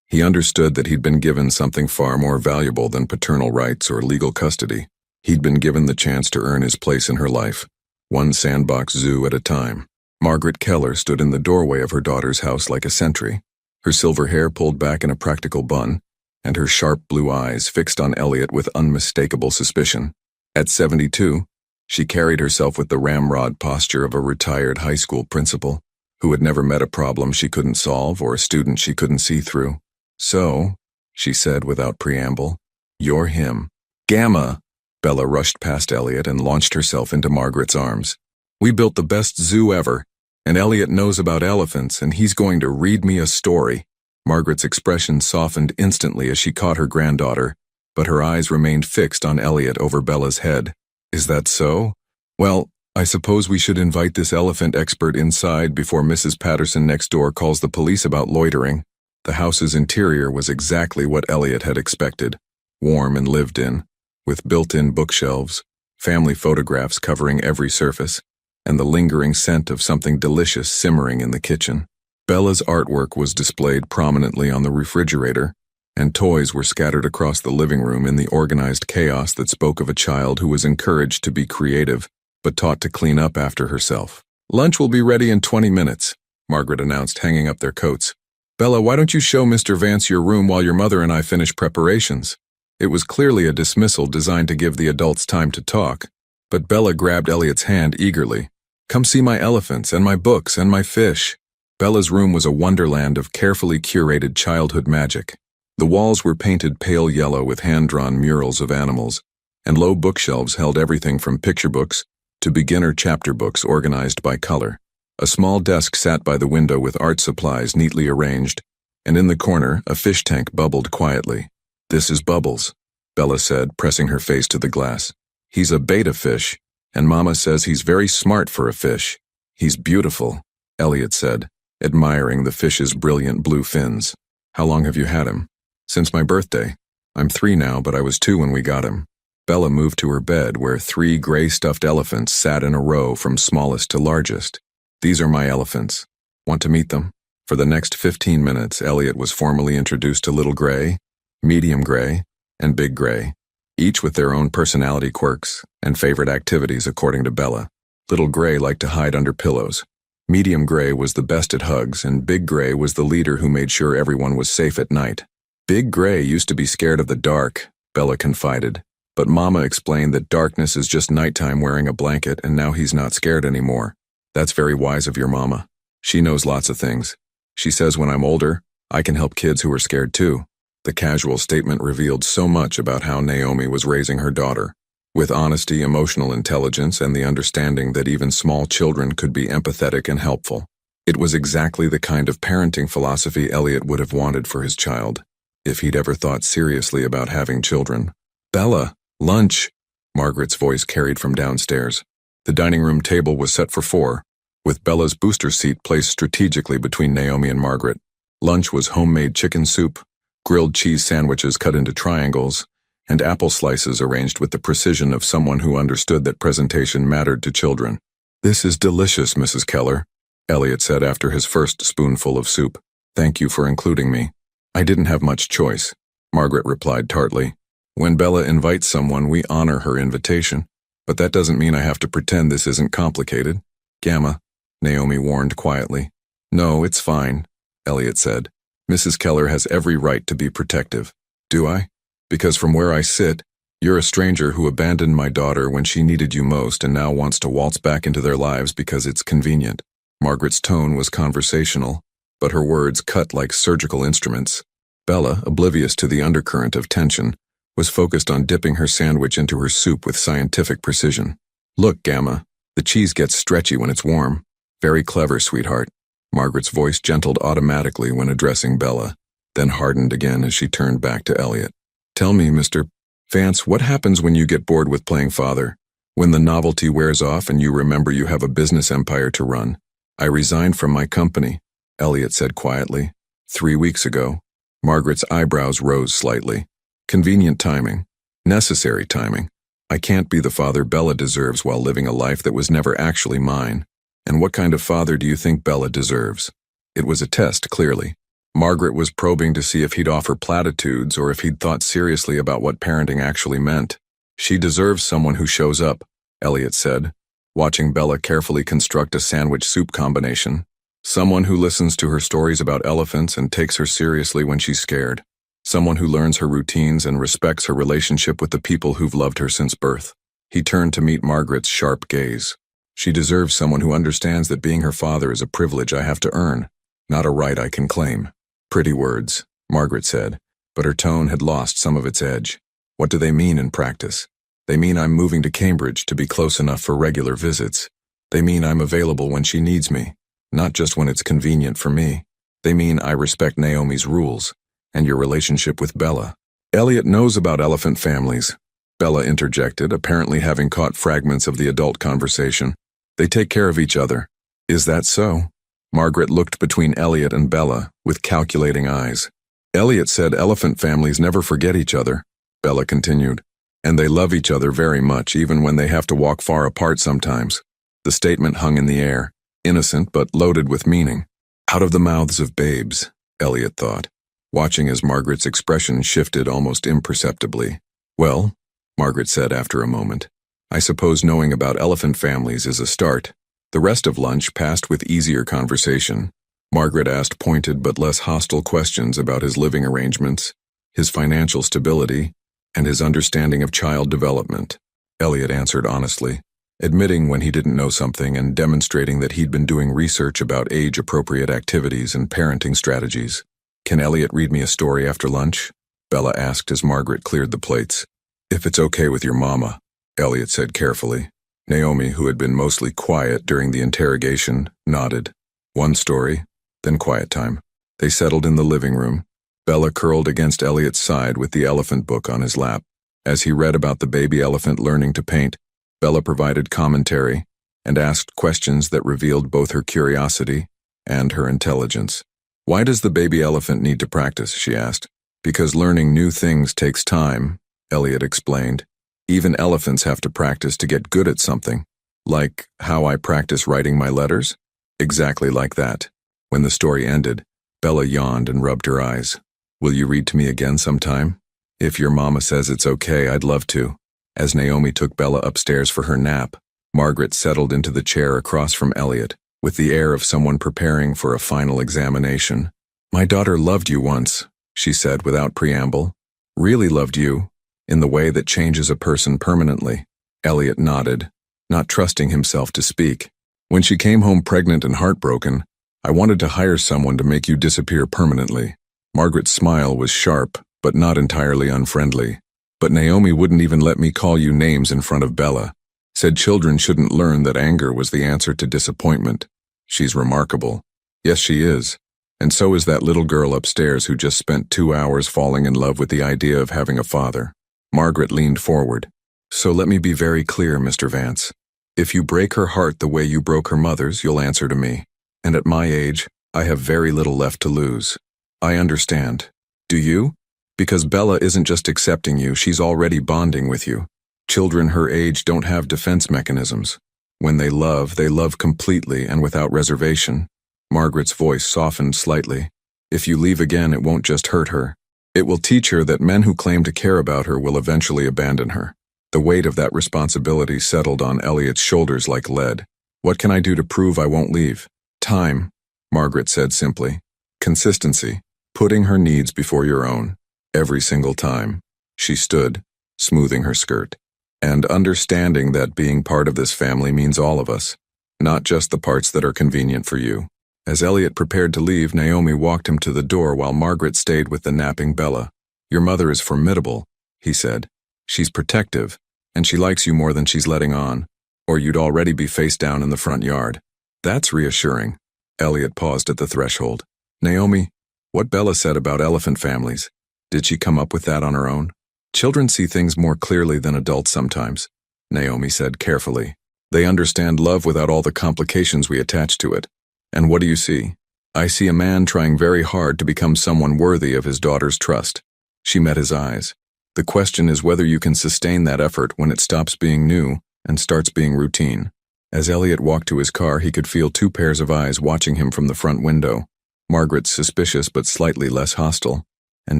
he understood that he'd been given something far more valuable than paternal rights or legal custody. He'd been given the chance to earn his place in her life, one sandbox zoo at a time. Margaret Keller stood in the doorway of her daughter's house like a sentry, her silver hair pulled back in a practical bun, and her sharp blue eyes fixed on Elliot with unmistakable suspicion. At 72, she carried herself with the ramrod posture of a retired high school principal, who had never met a problem she couldn't solve or a student she couldn't see through. "So," she said without preamble, "you're him." "Gamma!" Bella rushed past Elliot and launched herself into Margaret's arms. "We built the best zoo ever, and Elliot knows about elephants, and he's going to read me a story." Margaret's expression softened instantly as she caught her granddaughter, but her eyes remained fixed on Elliot over Bella's head. "Is that so? Well, I suppose we should invite this elephant expert inside before Mrs. Patterson next door calls the police about loitering." The house's interior was exactly what Elliot had expected, warm and lived in, with built-in bookshelves, family photographs covering every surface, and the lingering scent of something delicious simmering in the kitchen. Bella's artwork was displayed prominently on the refrigerator, and toys were scattered across the living room in the organized chaos that spoke of a child who was encouraged to be creative, but taught to clean up after herself. "Lunch will be ready in 20 minutes, Margaret announced, hanging up their coats. "Bella, why don't you show Mr. Vance your room while your mother and I finish preparations?" It was clearly a dismissal designed to give the adults time to talk, but Bella grabbed Elliot's hand eagerly. "Come see my elephants and my books and my fish." Bella's room was a wonderland of carefully curated childhood magic. The walls were painted pale yellow with hand-drawn murals of animals, and low bookshelves held everything from picture books to beginner chapter books organized by color. A small desk sat by the window with art supplies neatly arranged, and in the corner a fish tank bubbled quietly. "This is Bubbles," Bella said, pressing her face to the glass. "He's a betta fish, and Mama says he's very smart for a fish." "He's beautiful," Elliot said, admiring the fish's brilliant blue fins. "How long have you had him?" "Since my birthday. I'm 3 now, but I was 2 when we got him." Bella moved to her bed where 3 gray stuffed elephants sat in a row from smallest to largest. "These are my elephants. Want to meet them?" For the next 15 minutes, Elliot was formally introduced to Little Gray, Medium Gray, and Big Gray, each with their own personality quirks and favorite activities according to Bella. Little Gray liked to hide under pillows. Medium Gray was the best at hugs, and Big Gray was the leader who made sure everyone was safe at night. "Big Gray used to be scared of the dark," Bella confided, but Mama explained that darkness is just nighttime wearing a blanket, and now he's not scared anymore. "That's very wise of your Mama. She knows lots of things. She says when I'm older, I can help kids who are scared too." The casual statement revealed so much about how Naomi was raising her daughter, with honesty, emotional intelligence, and the understanding that even small children could be empathetic and helpful. It was exactly the kind of parenting philosophy Elliot would have wanted for his child, if he'd ever thought seriously about having children. "Bella, lunch," Margaret's voice carried from downstairs. The dining room table was set for 4, with Bella's booster seat placed strategically between Naomi and Margaret. Lunch was homemade chicken soup, grilled cheese sandwiches cut into triangles, and apple slices arranged with the precision of someone who understood that presentation mattered to children. "This is delicious, Mrs. Keller," Elliot said after his first spoonful of soup. "Thank you for including me." "I didn't have much choice," Margaret replied tartly. "When Bella invites someone, we honor her invitation, but that doesn't mean I have to pretend this isn't complicated." "Gamma," Naomi warned quietly. "No, it's fine," Elliot said. "Mrs. Keller has every right to be protective." "Do I? Because from where I sit, you're a stranger who abandoned my daughter when she needed you most and now wants to waltz back into their lives because it's convenient." Margaret's tone was conversational, but her words cut like surgical instruments. Bella, oblivious to the undercurrent of tension, was focused on dipping her sandwich into her soup with scientific precision. "Look, Gamma, The cheese gets stretchy when it's warm. Very clever, sweetheart. Margaret's voice gentled automatically when addressing Bella, then hardened again as she turned back to Elliot. Tell me, Mr. Vance, what happens when you get bored with playing father? When the novelty wears off and you remember you have a business empire to run? I resigned from my company, Elliot said quietly. 3 weeks ago. Margaret's eyebrows rose slightly. Convenient timing. Necessary timing. I can't be the father Bella deserves while living a life that was never actually mine. And what kind of father do you think Bella deserves? It was a test, clearly. Margaret was probing to see if he'd offer platitudes or if he'd thought seriously about what parenting actually meant. She deserves someone who shows up, Elliot said, watching Bella carefully construct a sandwich soup combination. Someone who listens to her stories about elephants and takes her seriously when she's scared. Someone who learns her routines and respects her relationship with the people who've loved her since birth. He turned to meet Margaret's sharp gaze. She deserves someone who understands that being her father is a privilege I have to earn, not a right I can claim. Pretty words, Margaret said, but her tone had lost some of its edge. What do they mean in practice? They mean I'm moving to Cambridge to be close enough for regular visits. They mean I'm available when she needs me, not just when it's convenient for me. They mean I respect Naomi's rules, and your relationship with Bella. Elliot knows about elephant families, Bella interjected, apparently having caught fragments of the adult conversation. They take care of each other. Is that so? Margaret looked between Elliot and Bella with calculating eyes. Elliot said elephant families never forget each other, Bella continued, and they love each other very much even when they have to walk far apart sometimes. The statement hung in the air, innocent but loaded with meaning. Out of the mouths of babes, Elliot thought, watching as Margaret's expression shifted almost imperceptibly. Well, Margaret said after a moment, I suppose knowing about elephant families is a start. The rest of lunch passed with easier conversation. Margaret asked pointed but less hostile questions about his living arrangements, his financial stability, and his understanding of child development. Elliot answered honestly, admitting when he didn't know something and demonstrating that he'd been doing research about age-appropriate activities and parenting strategies. Can Elliot read me a story after lunch? Bella asked as Margaret cleared the plates. If it's okay with your mama, Elliot said carefully. Naomi, who had been mostly quiet during the interrogation, nodded. One story, then quiet time. They settled in the living room. Bella curled against Elliot's side with the elephant book on his lap. As he read about the baby elephant learning to paint, Bella provided commentary and asked questions that revealed both her curiosity and her intelligence. Why does the baby elephant need to practice, she asked. Because learning new things takes time, Elliot explained. Even elephants have to practice to get good at something. Like how I practice writing my letters? Exactly like that. When the story ended, Bella yawned and rubbed her eyes. Will you read to me again sometime? If your mama says it's okay, I'd love to. As Naomi took Bella upstairs for her nap, Margaret settled into the chair across from Elliot, with the air of someone preparing for a final examination. My daughter loved you once, she said without preamble. Really loved you, in the way that changes a person permanently. Elliot nodded, not trusting himself to speak. When she came home pregnant and heartbroken, I wanted to hire someone to make you disappear permanently. Margaret's smile was sharp, but not entirely unfriendly. But Naomi wouldn't even let me call you names in front of Bella. Said children shouldn't learn that anger was the answer to disappointment. She's remarkable. Yes, she is. And so is that little girl upstairs who just spent 2 hours falling in love with the idea of having a father. Margaret leaned forward. So let me be very clear, Mr. Vance. If you break her heart the way you broke her mother's, you'll answer to me. And at my age, I have very little left to lose. I understand. Do you? Because Bella isn't just accepting you, she's already bonding with you. Children her age don't have defense mechanisms. When they love completely and without reservation. Margaret's voice softened slightly. If you leave again, it won't just hurt her. It will teach her that men who claim to care about her will eventually abandon her. The weight of that responsibility settled on Elliot's shoulders like lead. What can I do to prove I won't leave? Time, Margaret said simply. Consistency, putting her needs before your own. Every single time. She stood, smoothing her skirt, and understanding that being part of this family means all of us, not just the parts that are convenient for you. As Elliot prepared to leave, Naomi walked him to the door while Margaret stayed with the napping Bella. Your mother is formidable, he said. She's protective, and she likes you more than she's letting on. or you'd already be face down in the front yard. That's reassuring. Elliot paused at the threshold. Naomi, what Bella said about elephant families, did she come up with that on her own? Children see things more clearly than adults sometimes, Naomi said carefully. They understand love without all the complications we attach to it. And what do you see? I see a man trying very hard to become someone worthy of his daughter's trust. She met his eyes. The question is whether you can sustain that effort when it stops being new and starts being routine. As Elliot walked to his car, he could feel two pairs of eyes watching him from the front window. Margaret's suspicious but slightly less hostile, and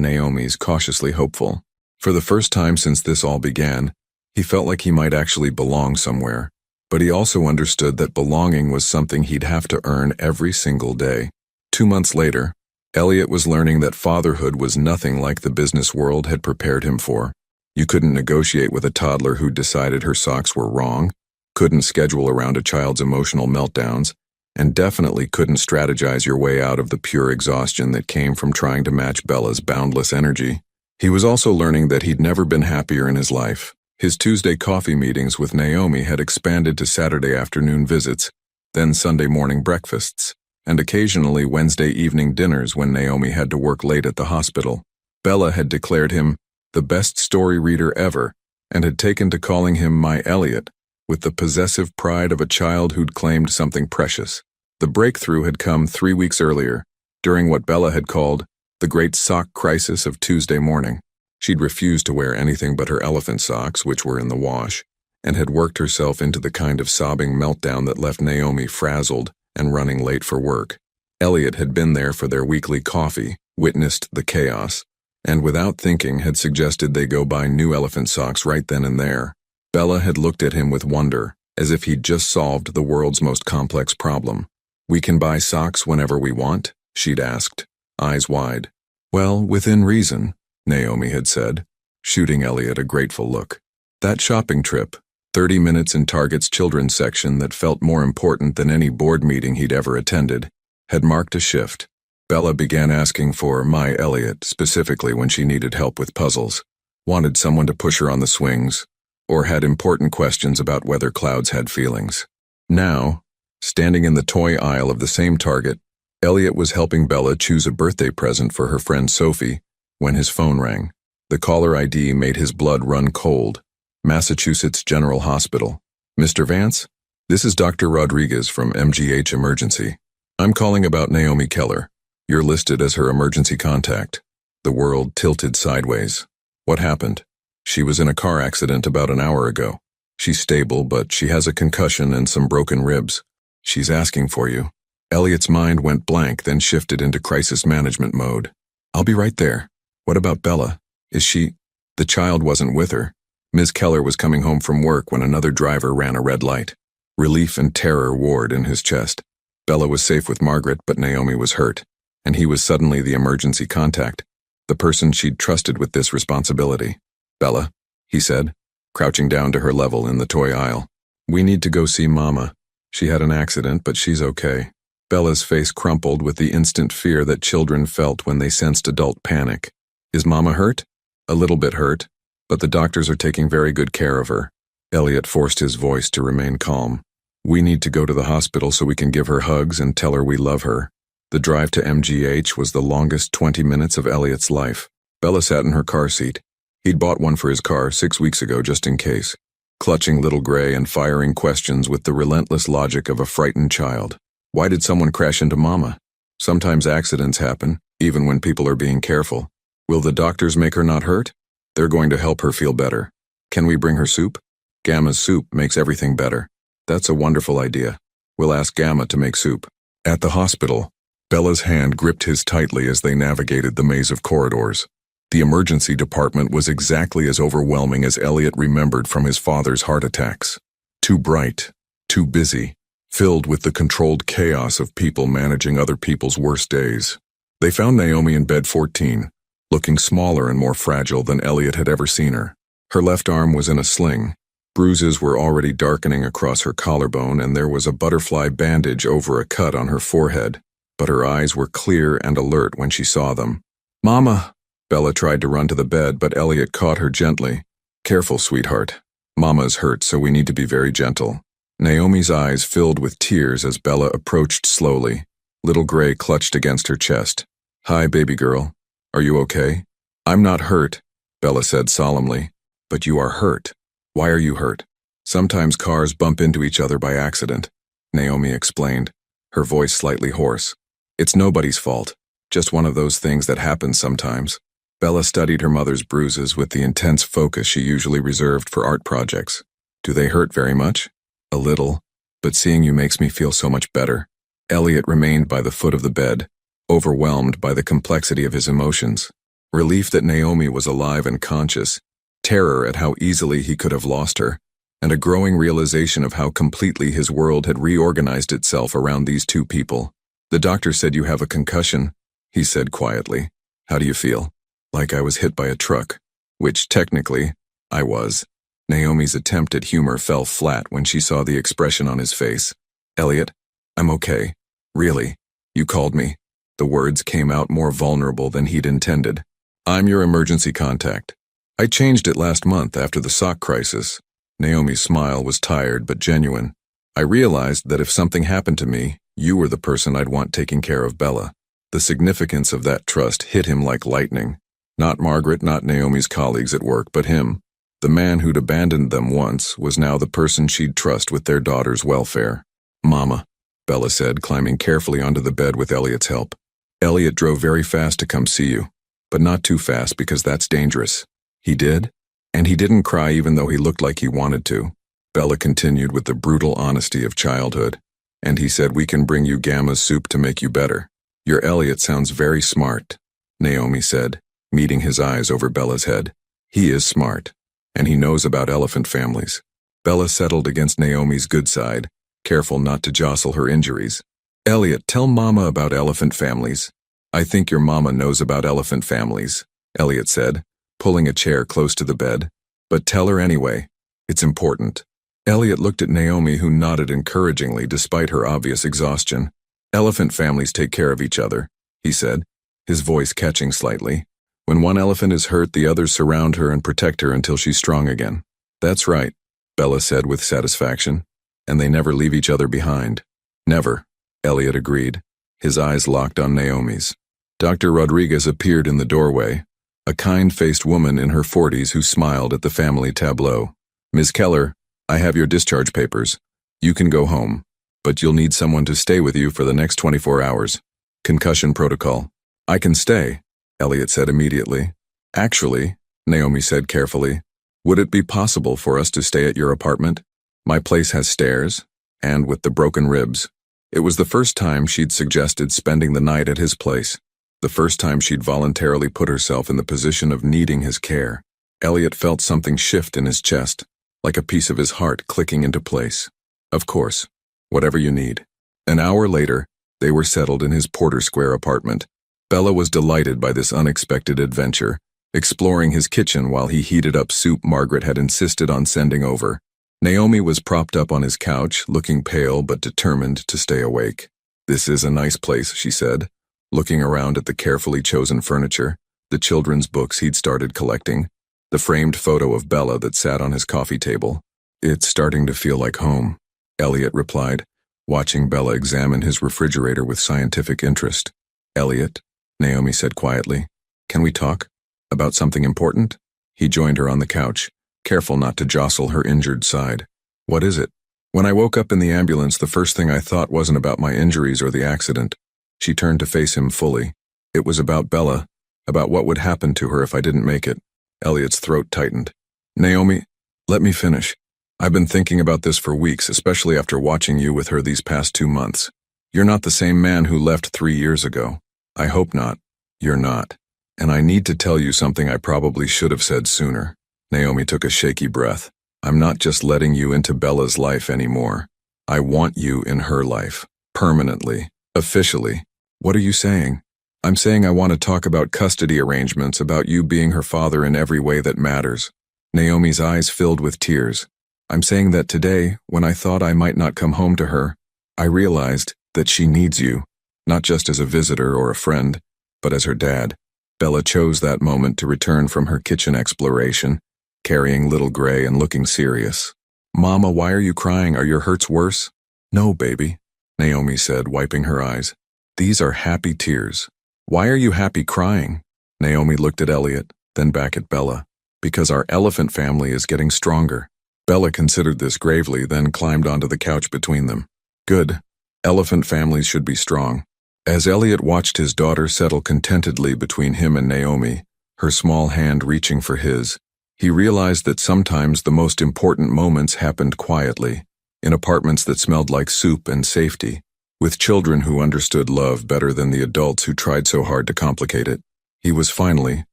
Naomi's cautiously hopeful. For the first time since this all began, he felt like he might actually belong somewhere. But he also understood that belonging was something he'd have to earn every single day. 2 months later, Elliot was learning that fatherhood was nothing like the business world had prepared him for. You couldn't negotiate with a toddler who decided her socks were wrong, couldn't schedule around a child's emotional meltdowns, and definitely couldn't strategize your way out of the pure exhaustion that came from trying to match Bella's boundless energy. He was also learning that he'd never been happier in his life. His Tuesday coffee meetings with Naomi had expanded to Saturday afternoon visits, then Sunday morning breakfasts, and occasionally Wednesday evening dinners when Naomi had to work late at the hospital. Bella had declared him the best story reader ever and had taken to calling him my Elliot, with the possessive pride of a child who'd claimed something precious. The breakthrough had come 3 weeks earlier, during what Bella had called the great sock crisis of Tuesday morning. She'd refused to wear anything but her elephant socks, which were in the wash, and had worked herself into the kind of sobbing meltdown that left Naomi frazzled and running late for work. Elliot had been there for their weekly coffee, witnessed the chaos, and without thinking had suggested they go buy new elephant socks right then and there. Bella had looked at him with wonder, as if he'd just solved the world's most complex problem. We can buy socks whenever we want? She'd asked, eyes wide. Well, within reason, Naomi had said, shooting Elliot a grateful look. That shopping trip, 30 minutes in Target's children's section that felt more important than any board meeting he'd ever attended, had marked a shift. Bella began asking for my Elliot specifically when she needed help with puzzles, wanted someone to push her on the swings, or had important questions about whether clouds had feelings. Now, standing in the toy aisle of the same Target, Elliot was helping Bella choose a birthday present for her friend Sophie when his phone rang. The caller ID made his blood run cold. Massachusetts General Hospital. Mr. Vance? This is Dr. Rodriguez from MGH Emergency. I'm calling about Naomi Keller. You're listed as her emergency contact. The world tilted sideways. What happened? She was in a car accident about an hour ago. She's stable, but she has a concussion and some broken ribs. She's asking for you. Elliot's mind went blank, then shifted into crisis management mode. I'll be right there. What about Bella? Is she? The child wasn't with her. Ms. Keller was coming home from work when another driver ran a red light. Relief and terror warred in his chest. Bella was safe with Margaret, but Naomi was hurt, and he was suddenly the emergency contact, the person she'd trusted with this responsibility. Bella, he said, crouching down to her level in the toy aisle. We need to go see Mama. She had an accident, but she's okay. Bella's face crumpled with the instant fear that children felt when they sensed adult panic. Is Mama hurt? A little bit hurt, but the doctors are taking very good care of her. Elliot forced his voice to remain calm. We need to go to the hospital so we can give her hugs and tell her we love her. The drive to MGH was the longest 20 minutes of Elliot's life. Bella sat in her car seat. He'd bought one for his car 6 weeks ago just in case, clutching little Gray and firing questions with the relentless logic of a frightened child. Why did someone crash into Mama? Sometimes accidents happen, even when people are being careful. Will the doctors make her not hurt? They're going to help her feel better. Can we bring her soup? Gamma's soup makes everything better. That's a wonderful idea. We'll ask Gamma to make soup. At the hospital, Bella's hand gripped his tightly as they navigated the maze of corridors. The emergency department was exactly as overwhelming as Elliot remembered from his father's heart attacks. Too bright, too busy, filled with the controlled chaos of people managing other people's worst days. They found Naomi in bed 14, looking smaller and more fragile than Elliot had ever seen her. Her left arm was in a sling. Bruises were already darkening across her collarbone, and there was a butterfly bandage over a cut on her forehead. But her eyes were clear and alert when she saw them. Mama! Bella tried to run to the bed, but Elliot caught her gently. Careful, sweetheart. Mama's hurt, so we need to be very gentle. Naomi's eyes filled with tears as Bella approached slowly. Little Gray clutched against her chest. "Hi, baby girl. Are you okay?" "I'm not hurt," Bella said solemnly. "But you are hurt. Why are you hurt?" "Sometimes cars bump into each other by accident," Naomi explained, her voice slightly hoarse. "It's nobody's fault, just one of those things that happen sometimes." Bella studied her mother's bruises with the intense focus she usually reserved for art projects. "Do they hurt very much?" "A little, but seeing you makes me feel so much better." Elliot remained by the foot of the bed, overwhelmed by the complexity of his emotions. Relief that Naomi was alive and conscious, terror at how easily he could have lost her, and a growing realization of how completely his world had reorganized itself around these two people. "The doctor said you have a concussion," he said quietly. "How do you feel?" "Like I was hit by a truck," which technically, I was. Naomi's attempt at humor fell flat when she saw the expression on his face. "Elliot, I'm okay. Really. You called me." The words came out more vulnerable than he'd intended. "I'm your emergency contact. I changed it last month after the sock crisis." Naomi's smile was tired but genuine. "I realized that if something happened to me, you were the person I'd want taking care of Bella." The significance of that trust hit him like lightning. Not Margaret, not Naomi's colleagues at work, but him. The man who'd abandoned them once was now the person she'd trust with their daughter's welfare. "Mama," Bella said, climbing carefully onto the bed with Elliot's help. "Elliot drove very fast to come see you, but not too fast because that's dangerous." "He did? And he didn't cry even though he looked like he wanted to." Bella continued with the brutal honesty of childhood. "And he said we can bring you Gamma's soup to make you better." "Your Elliot sounds very smart," Naomi said, meeting his eyes over Bella's head. "He is smart, and he knows about elephant families." Bella settled against Naomi's good side, careful not to jostle her injuries. "Elliot, tell Mama about elephant families." "I think your mama knows about elephant families," Elliot said, pulling a chair close to the bed. "But tell her anyway. It's important." Elliot looked at Naomi, who nodded encouragingly despite her obvious exhaustion. "Elephant families take care of each other," he said, his voice catching slightly. "When one elephant is hurt, the others surround her and protect her until she's strong again." "That's right," Bella said with satisfaction. "And they never leave each other behind." "Never," Elliot agreed, his eyes locked on Naomi's. Dr. Rodriguez appeared in the doorway, a kind-faced woman in her 40s who smiled at the family tableau. "Ms. Keller, I have your discharge papers. You can go home, but you'll need someone to stay with you for the next 24 hours. Concussion protocol." "I can stay," Elliot said immediately. "Actually," Naomi said carefully, "would it be possible for us to stay at your apartment? My place has stairs, and with the broken ribs." It was the first time she'd suggested spending the night at his place, the first time she'd voluntarily put herself in the position of needing his care. Elliot felt something shift in his chest, like a piece of his heart clicking into place. "Of course, whatever you need." An hour later, they were settled in his Porter Square apartment. Bella was delighted by this unexpected adventure, exploring his kitchen while he heated up soup Margaret had insisted on sending over. Naomi was propped up on his couch, looking pale but determined to stay awake. "This is a nice place," she said, looking around at the carefully chosen furniture, the children's books he'd started collecting, the framed photo of Bella that sat on his coffee table. "It's starting to feel like home," Elliot replied, watching Bella examine his refrigerator with scientific interest. "Elliot," Naomi said quietly, "can we talk? About something important?" He joined her on the couch, careful not to jostle her injured side. "What is it?" "When I woke up in the ambulance, the first thing I thought wasn't about my injuries or the accident." She turned to face him fully. "It was about Bella, about what would happen to her if I didn't make it." Elliot's throat tightened. "Naomi, let me finish. I've been thinking about this for weeks, especially after watching you with her these past 2 months. You're not the same man who left 3 years ago. I hope not. You're not. And I need to tell you something I probably should have said sooner." Naomi took a shaky breath. "I'm not just letting you into Bella's life anymore. I want you in her life. Permanently. Officially." "What are you saying?" "I'm saying I want to talk about custody arrangements, about you being her father in every way that matters." Naomi's eyes filled with tears. "I'm saying that today, when I thought I might not come home to her, I realized that she needs you, not just as a visitor or a friend, but as her dad." Bella chose that moment to return from her kitchen exploration, carrying little Gray and looking serious. Mama, why are you crying? Are your hurts worse? No, baby, Naomi said, wiping her eyes. These are happy tears. Why are you happy crying? Naomi looked at Elliot, then back at Bella. Because our elephant family is getting stronger. Bella considered this gravely, then climbed onto the couch between them. Good. Elephant families should be strong. As Elliot watched his daughter settle contentedly between him and Naomi, her small hand reaching for his, he realized that sometimes the most important moments happened quietly, in apartments that smelled like soup and safety, with children who understood love better than the adults who tried so hard to complicate it. He was finally,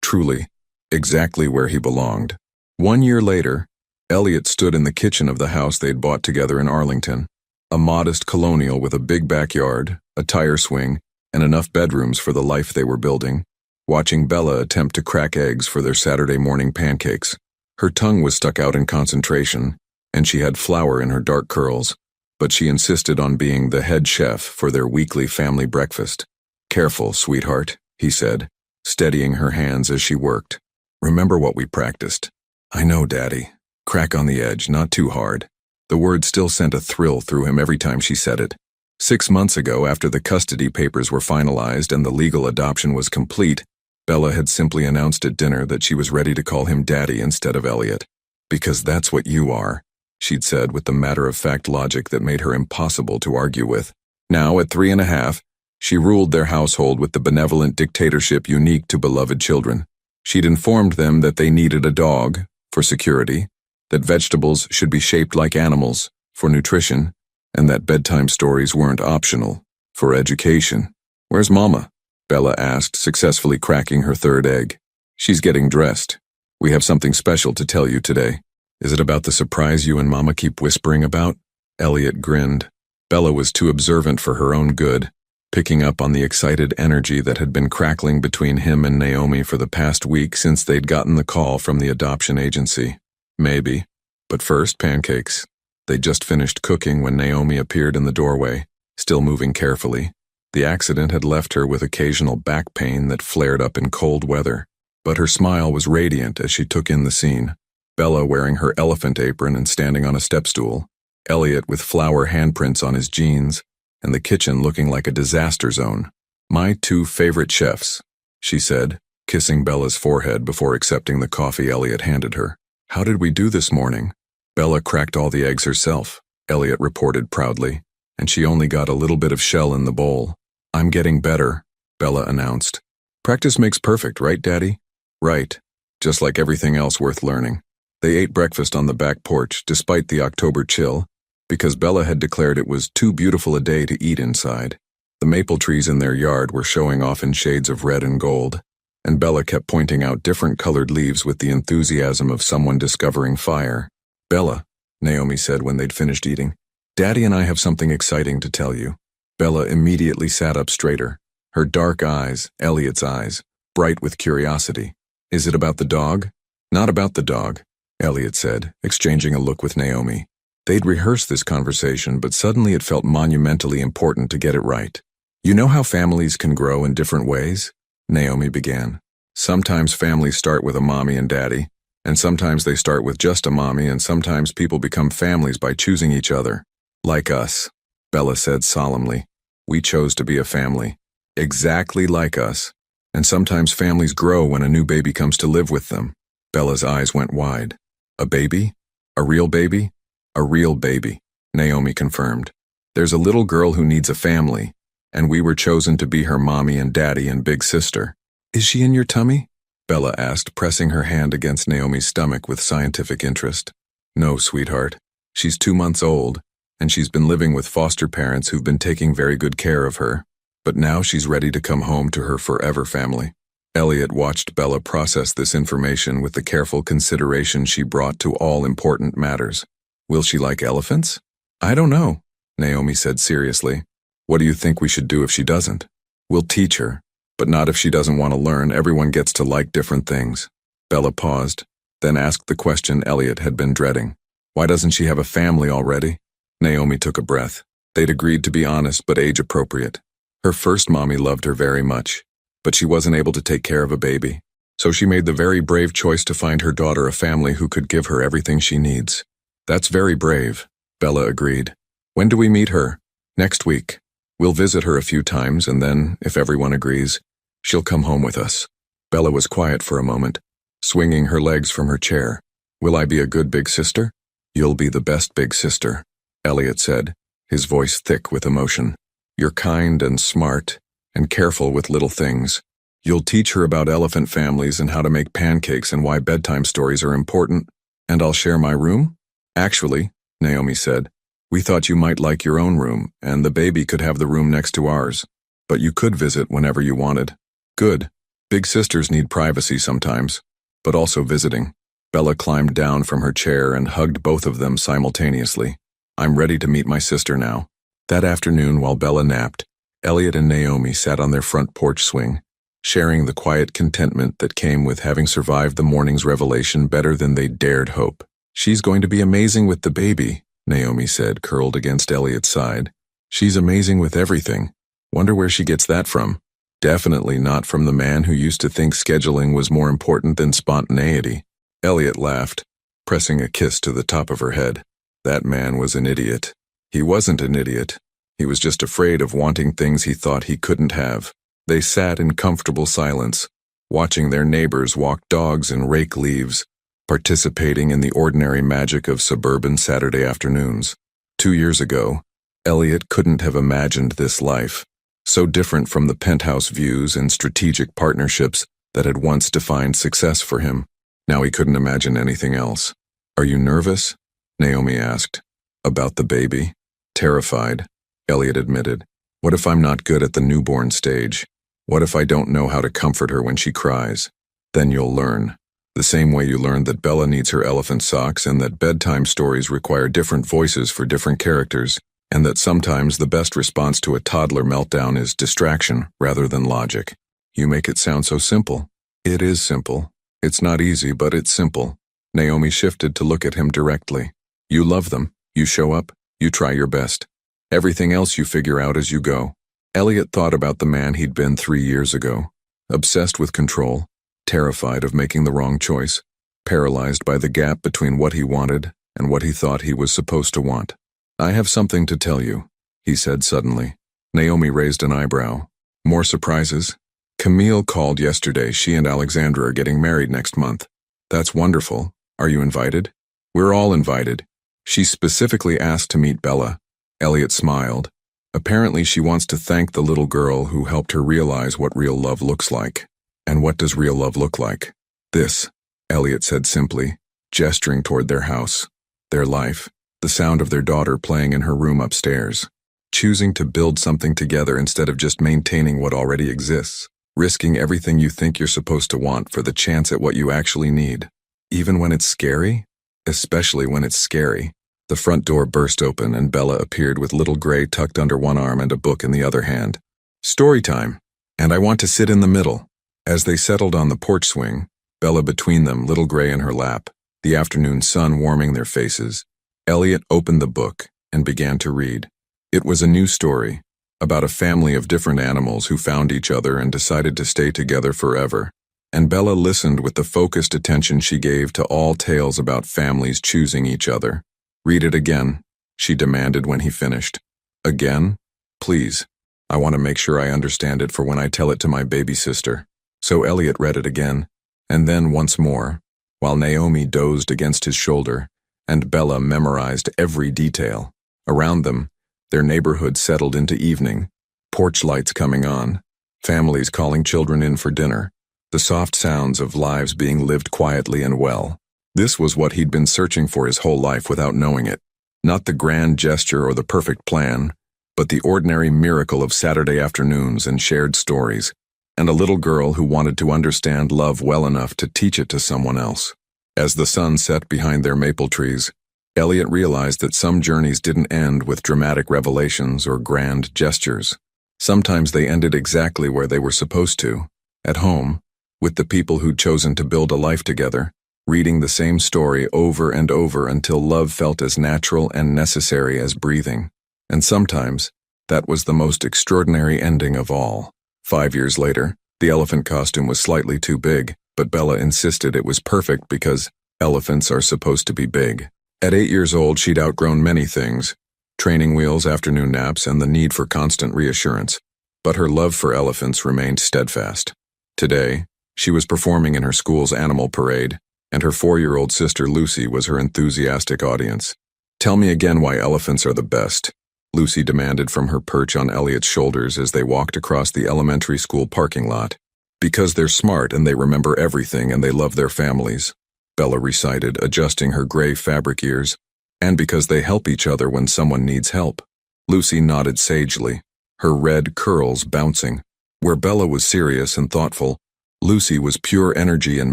truly, exactly where he belonged. 1 year later, Elliot stood in the kitchen of the house they'd bought together in Arlington, a modest colonial with a big backyard, a tire swing, and enough bedrooms for the life they were building, watching Bella attempt to crack eggs for their Saturday morning pancakes. Her tongue was stuck out in concentration, and she had flour in her dark curls, but she insisted on being the head chef for their weekly family breakfast. Careful, sweetheart, he said, steadying her hands as she worked. Remember what we practiced. I know, Daddy. Crack on the edge, not too hard. The word still sent a thrill through him every time she said it. 6 months ago, after the custody papers were finalized and the legal adoption was complete, Bella had simply announced at dinner that she was ready to call him Daddy instead of Elliot. Because that's what you are, she'd said with the matter-of-fact logic that made her impossible to argue with. Now, at 3.5, she ruled their household with the benevolent dictatorship unique to beloved children. She'd informed them that they needed a dog, for security, that vegetables should be shaped like animals, for nutrition, and that bedtime stories weren't optional, for education. Where's Mama? Bella asked, successfully cracking her third egg. She's getting dressed. We have something special to tell you today. Is it about the surprise you and Mama keep whispering about? Elliot grinned. Bella was too observant for her own good, picking up on the excited energy that had been crackling between him and Naomi for the past week since they'd gotten the call from the adoption agency. Maybe. But first, pancakes. They'd just finished cooking when Naomi appeared in the doorway, still moving carefully. The accident had left her with occasional back pain that flared up in cold weather, but her smile was radiant as she took in the scene. Bella wearing her elephant apron and standing on a step stool, Elliot with flower handprints on his jeans, and the kitchen looking like a disaster zone. My 2 favorite chefs, she said, kissing Bella's forehead before accepting the coffee Elliot handed her. How did we do this morning? Bella cracked all the eggs herself, Elliot reported proudly, and she only got a little bit of shell in the bowl. I'm getting better, Bella announced. Practice makes perfect, right, Daddy? Right. Just like everything else worth learning. They ate breakfast on the back porch, despite the October chill, because Bella had declared it was too beautiful a day to eat inside. The maple trees in their yard were showing off in shades of red and gold, and Bella kept pointing out different colored leaves with the enthusiasm of someone discovering fire. Bella, Naomi said when they'd finished eating, Daddy and I have something exciting to tell you. Bella immediately sat up straighter, her dark eyes, Elliot's eyes, bright with curiosity. Is it about the dog? Not about the dog, Elliot said, exchanging a look with Naomi. They'd rehearsed this conversation, but suddenly it felt monumentally important to get it right. You know how families can grow in different ways? Naomi began. Sometimes families start with a mommy and daddy, and sometimes they start with just a mommy, and sometimes people become families by choosing each other. Like us, Bella said solemnly. We chose to be a family. Exactly like us. And sometimes families grow when a new baby comes to live with them. Bella's eyes went wide. A baby? A real baby? A real baby, Naomi confirmed. There's a little girl who needs a family, and we were chosen to be her mommy and daddy and big sister. Is she in your tummy? Bella asked, pressing her hand against Naomi's stomach with scientific interest. No, sweetheart. She's 2 months old, and she's been living with foster parents who've been taking very good care of her. But now she's ready to come home to her forever family. Elliot watched Bella process this information with the careful consideration she brought to all important matters. Will she like elephants? I don't know, Naomi said seriously. What do you think we should do if she doesn't? We'll teach her, but not if she doesn't want to learn. Everyone gets to like different things. Bella paused, then asked the question Elliot had been dreading. Why doesn't she have a family already? Naomi took a breath. They'd agreed to be honest but age-appropriate. Her first mommy loved her very much, but she wasn't able to take care of a baby. So she made the very brave choice to find her daughter a family who could give her everything she needs. That's very brave, Bella agreed. When do we meet her? Next week. We'll visit her a few times and then, if everyone agrees, she'll come home with us. Bella was quiet for a moment, swinging her legs from her chair. Will I be a good big sister? You'll be the best big sister, Elliot said, his voice thick with emotion. You're kind and smart and careful with little things. You'll teach her about elephant families and how to make pancakes and why bedtime stories are important. And I'll share my room? Actually, Naomi said, we thought you might like your own room, and the baby could have the room next to ours. But you could visit whenever you wanted. Good. Big sisters need privacy sometimes, but also visiting. Bella climbed down from her chair and hugged both of them simultaneously. I'm ready to meet my sister now. That afternoon, while Bella napped, Elliot and Naomi sat on their front porch swing, sharing the quiet contentment that came with having survived the morning's revelation better than they dared hope. She's going to be amazing with the baby, Naomi said, curled against Elliot's side. She's amazing with everything. Wonder where she gets that from. Definitely not from the man who used to think scheduling was more important than spontaneity. Elliot laughed, pressing a kiss to the top of her head. That man was an idiot. He wasn't an idiot. He was just afraid of wanting things he thought he couldn't have. They sat in comfortable silence, watching their neighbors walk dogs and rake leaves, participating in the ordinary magic of suburban Saturday afternoons. 2 years ago, Elliot couldn't have imagined this life, so different from the penthouse views and strategic partnerships that had once defined success for him. Now he couldn't imagine anything else. Are you nervous? Naomi asked. About the baby? Terrified, Elliot admitted. What if I'm not good at the newborn stage? What if I don't know how to comfort her when she cries? Then you'll learn. The same way you learned that Bella needs her elephant socks and that bedtime stories require different voices for different characters, and that sometimes the best response to a toddler meltdown is distraction rather than logic. You make it sound so simple. It is simple. It's not easy, but it's simple. Naomi shifted to look at him directly. You love them. You show up. You try your best. Everything else you figure out as you go. Elliot thought about the man he'd been 3 years ago. Obsessed with control. Terrified of making the wrong choice, paralyzed by the gap between what he wanted and what he thought he was supposed to want. I have something to tell you, he said suddenly. Naomi raised an eyebrow. More surprises? Camille called yesterday. She and Alexandra are getting married next month. That's wonderful. Are you invited? We're all invited. She specifically asked to meet Bella. Elliot smiled. Apparently she wants to thank the little girl who helped her realize what real love looks like. And what does real love look like? This, Elliot said simply, gesturing toward their house, their life, the sound of their daughter playing in her room upstairs, choosing to build something together instead of just maintaining what already exists, risking everything you think you're supposed to want for the chance at what you actually need. Even when it's scary? Especially when it's scary. The front door burst open and Bella appeared with little Gray tucked under one arm and a book in the other hand. Story time. And I want to sit in the middle. As they settled on the porch swing, Bella between them, little Gray in her lap, the afternoon sun warming their faces, Elliot opened the book and began to read. It was a new story, about a family of different animals who found each other and decided to stay together forever. And Bella listened with the focused attention she gave to all tales about families choosing each other. Read it again, she demanded when he finished. Again? Please. I want to make sure I understand it for when I tell it to my baby sister. So Elliot read it again, and then once more, while Naomi dozed against his shoulder, and Bella memorized every detail. Around them, their neighborhood settled into evening, porch lights coming on, families calling children in for dinner, the soft sounds of lives being lived quietly and well. This was what he'd been searching for his whole life without knowing it. Not the grand gesture or the perfect plan, but the ordinary miracle of Saturday afternoons and shared stories, and a little girl who wanted to understand love well enough to teach it to someone else. As the sun set behind their maple trees, Elliot realized that some journeys didn't end with dramatic revelations or grand gestures. Sometimes they ended exactly where they were supposed to, at home, with the people who'd chosen to build a life together, reading the same story over and over until love felt as natural and necessary as breathing. And sometimes, that was the most extraordinary ending of all. 5 years later, the elephant costume was slightly too big, but Bella insisted it was perfect because elephants are supposed to be big. At 8 years old, she'd outgrown many things: training wheels, afternoon naps, and the need for constant reassurance. But her love for elephants remained steadfast. Today, she was performing in her school's animal parade, and her 4-year-old sister Lucy was her enthusiastic audience. "Tell me again why elephants are the best," Lucy demanded from her perch on Elliot's shoulders as they walked across the elementary school parking lot. "Because they're smart and they remember everything and they love their families," Bella recited, adjusting her gray fabric ears. "And because they help each other when someone needs help." Lucy nodded sagely, her red curls bouncing. Where Bella was serious and thoughtful, Lucy was pure energy and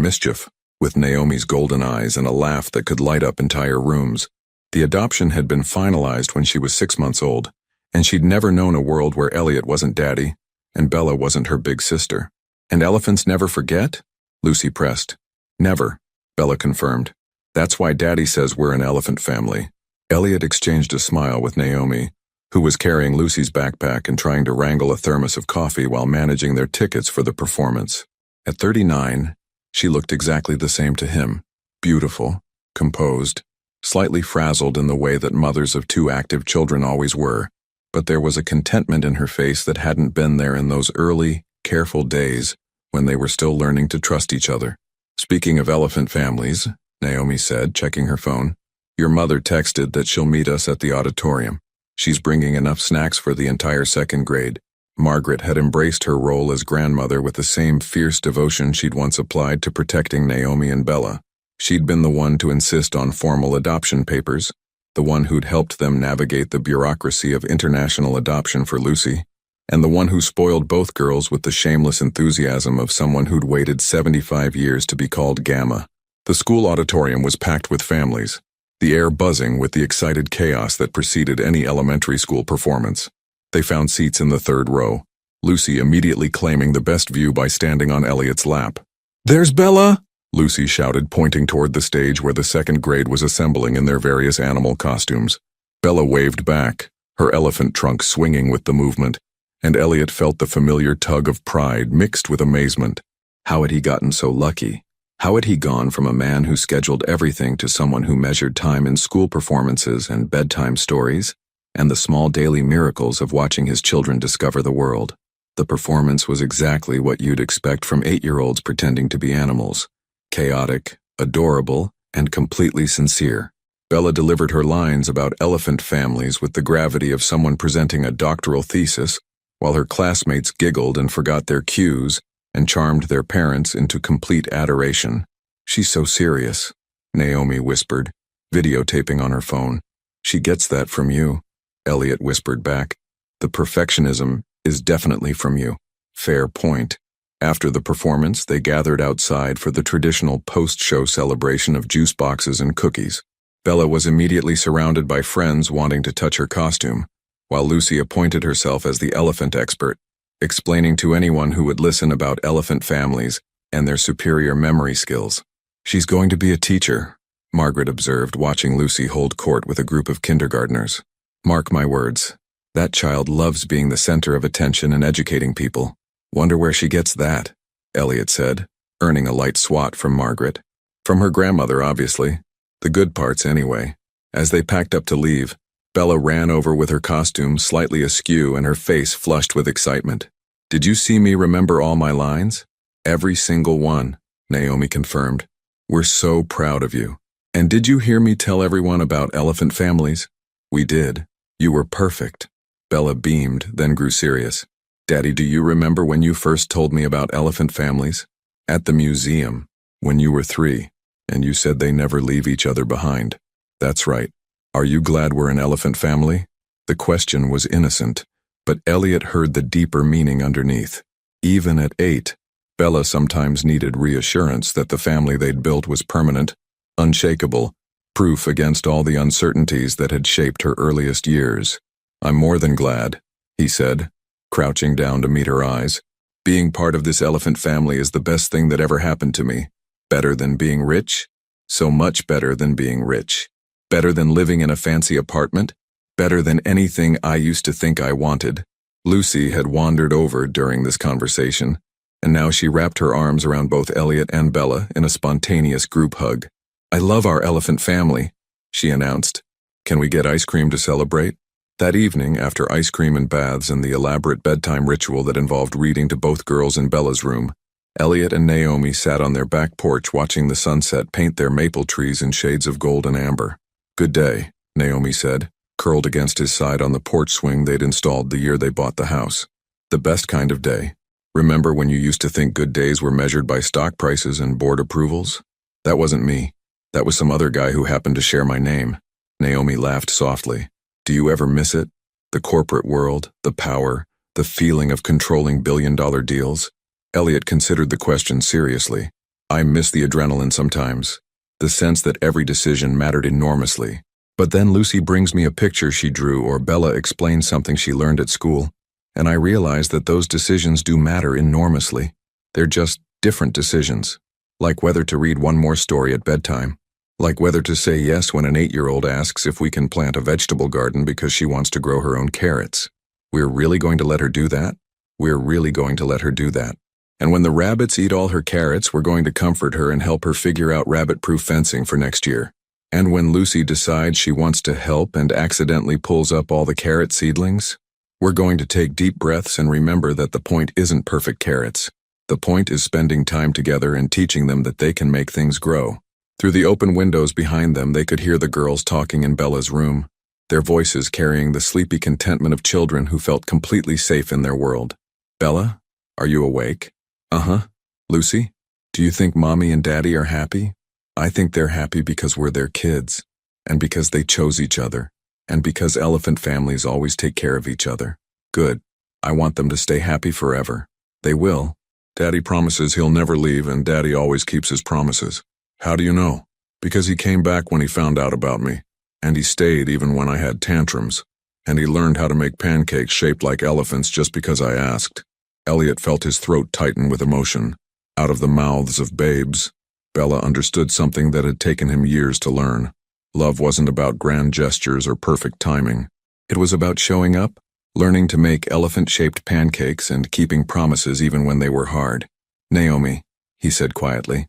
mischief, with Naomi's golden eyes and a laugh that could light up entire rooms. The adoption had been finalized when she was 6 months old, and she'd never known a world where Elliot wasn't daddy, and Bella wasn't her big sister. "And elephants never forget?" Lucy pressed. "Never," Bella confirmed. "That's why Daddy says we're an elephant family." Elliot exchanged a smile with Naomi, who was carrying Lucy's backpack and trying to wrangle a thermos of coffee while managing their tickets for the performance. At 39, she looked exactly the same to him: beautiful, composed, slightly frazzled in the way that mothers of 2 active children always were, but there was a contentment in her face that hadn't been there in those early, careful days when they were still learning to trust each other. "Speaking of elephant families," Naomi said, checking her phone, "your mother texted that she'll meet us at the auditorium. She's bringing enough snacks for the entire 2nd grade." Margaret had embraced her role as grandmother with the same fierce devotion she'd once applied to protecting Naomi and Bella. She'd been the one to insist on formal adoption papers, the one who'd helped them navigate the bureaucracy of international adoption for Lucy, and the one who spoiled both girls with the shameless enthusiasm of someone who'd waited 75 years to be called Gamma. The school auditorium was packed with families, the air buzzing with the excited chaos that preceded any elementary school performance. They found seats in the 3rd row, Lucy immediately claiming the best view by standing on Elliot's lap. "There's Bella!" Lucy shouted, pointing toward the stage where the 2nd grade was assembling in their various animal costumes. Bella waved back, her elephant trunk swinging with the movement, and Elliot felt the familiar tug of pride mixed with amazement. How had he gotten so lucky? How had he gone from a man who scheduled everything to someone who measured time in school performances and bedtime stories, and the small daily miracles of watching his children discover the world? The performance was exactly what you'd expect from 8-year-olds pretending to be animals: chaotic, adorable, and completely sincere. Bella delivered her lines about elephant families with the gravity of someone presenting a doctoral thesis, while her classmates giggled and forgot their cues and charmed their parents into complete adoration. "She's so serious," Naomi whispered, videotaping on her phone. "She gets that from you," Elliot whispered back. "The perfectionism is definitely from you." Fair point. After the performance, they gathered outside for the traditional post-show celebration of juice boxes and cookies. Bella was immediately surrounded by friends wanting to touch her costume, while Lucy appointed herself as the elephant expert, explaining to anyone who would listen about elephant families and their superior memory skills. "She's going to be a teacher," Margaret observed, watching Lucy hold court with a group of kindergartners. "Mark my words, that child loves being the center of attention and educating people. Wonder where she gets that," Elliot said, earning a light swat from Margaret. From her grandmother, obviously. The good parts, anyway. As they packed up to leave, Bella ran over with her costume slightly askew and her face flushed with excitement. "Did you see me remember all my lines?" "Every single one," Naomi confirmed. "We're so proud of you." "And did you hear me tell everyone about elephant families?" "We did. You were perfect." Bella beamed, then grew serious. "Daddy, do you remember when you first told me about elephant families? At the museum, when you were 3, and you said they never leave each other behind." "That's right. Are you glad we're an elephant family?" The question was innocent, but Elliot heard the deeper meaning underneath. Even at 8, Bella sometimes needed reassurance that the family they'd built was permanent, unshakable, proof against all the uncertainties that had shaped her earliest years. "I'm more than glad," he said, crouching down to meet her eyes. "Being part of this elephant family is the best thing that ever happened to me. Better than being rich? So much better than being rich. Better than living in a fancy apartment? Better than anything I used to think I wanted." Lucy had wandered over during this conversation, and now she wrapped her arms around both Elliot and Bella in a spontaneous group hug. "I love our elephant family," she announced. "Can we get ice cream to celebrate?" That evening, after ice cream and baths and the elaborate bedtime ritual that involved reading to both girls in Bella's room, Elliot and Naomi sat on their back porch watching the sunset paint their maple trees in shades of gold and amber. "Good day," Naomi said, curled against his side on the porch swing they'd installed the year they bought the house. "The best kind of day. Remember when you used to think good days were measured by stock prices and board approvals? That wasn't me. That was some other guy who happened to share my name." Naomi laughed softly. "Do you ever miss it? The corporate world, the power, the feeling of controlling billion-dollar deals?" Elliot considered the question seriously. "I miss the adrenaline sometimes, the sense that every decision mattered enormously. But then Lucy brings me a picture she drew or Bella explains something she learned at school, and I realize that those decisions do matter enormously. They're just different decisions, like whether to read one more story at bedtime, like whether to say yes when an 8-year-old asks if we can plant a vegetable garden because she wants to grow her own carrots. We're really going to let her do that? We're really going to let her do that. And when the rabbits eat all her carrots, we're going to comfort her and help her figure out rabbit-proof fencing for next year. And when Lucy decides she wants to help and accidentally pulls up all the carrot seedlings, we're going to take deep breaths and remember that the point isn't perfect carrots. The point is spending time together and teaching them that they can make things grow." Through the open windows behind them, they could hear the girls talking in Bella's room, their voices carrying the sleepy contentment of children who felt completely safe in their world. "Bella, are you awake?" "Uh-huh." "Lucy, do you think Mommy and Daddy are happy?" "I think they're happy because we're their kids, and because they chose each other, and because elephant families always take care of each other." "Good. I want them to stay happy forever." "They will. Daddy promises he'll never leave, and Daddy always keeps his promises." "How do you know?" "Because he came back when he found out about me, and he stayed even when I had tantrums, and he learned how to make pancakes shaped like elephants just because I asked." Elliot felt his throat tighten with emotion. Out of the mouths of babes, Bella understood something that had taken him years to learn. Love wasn't about grand gestures or perfect timing. It was about showing up, learning to make elephant-shaped pancakes and keeping promises even when they were hard. "Naomi," he said quietly.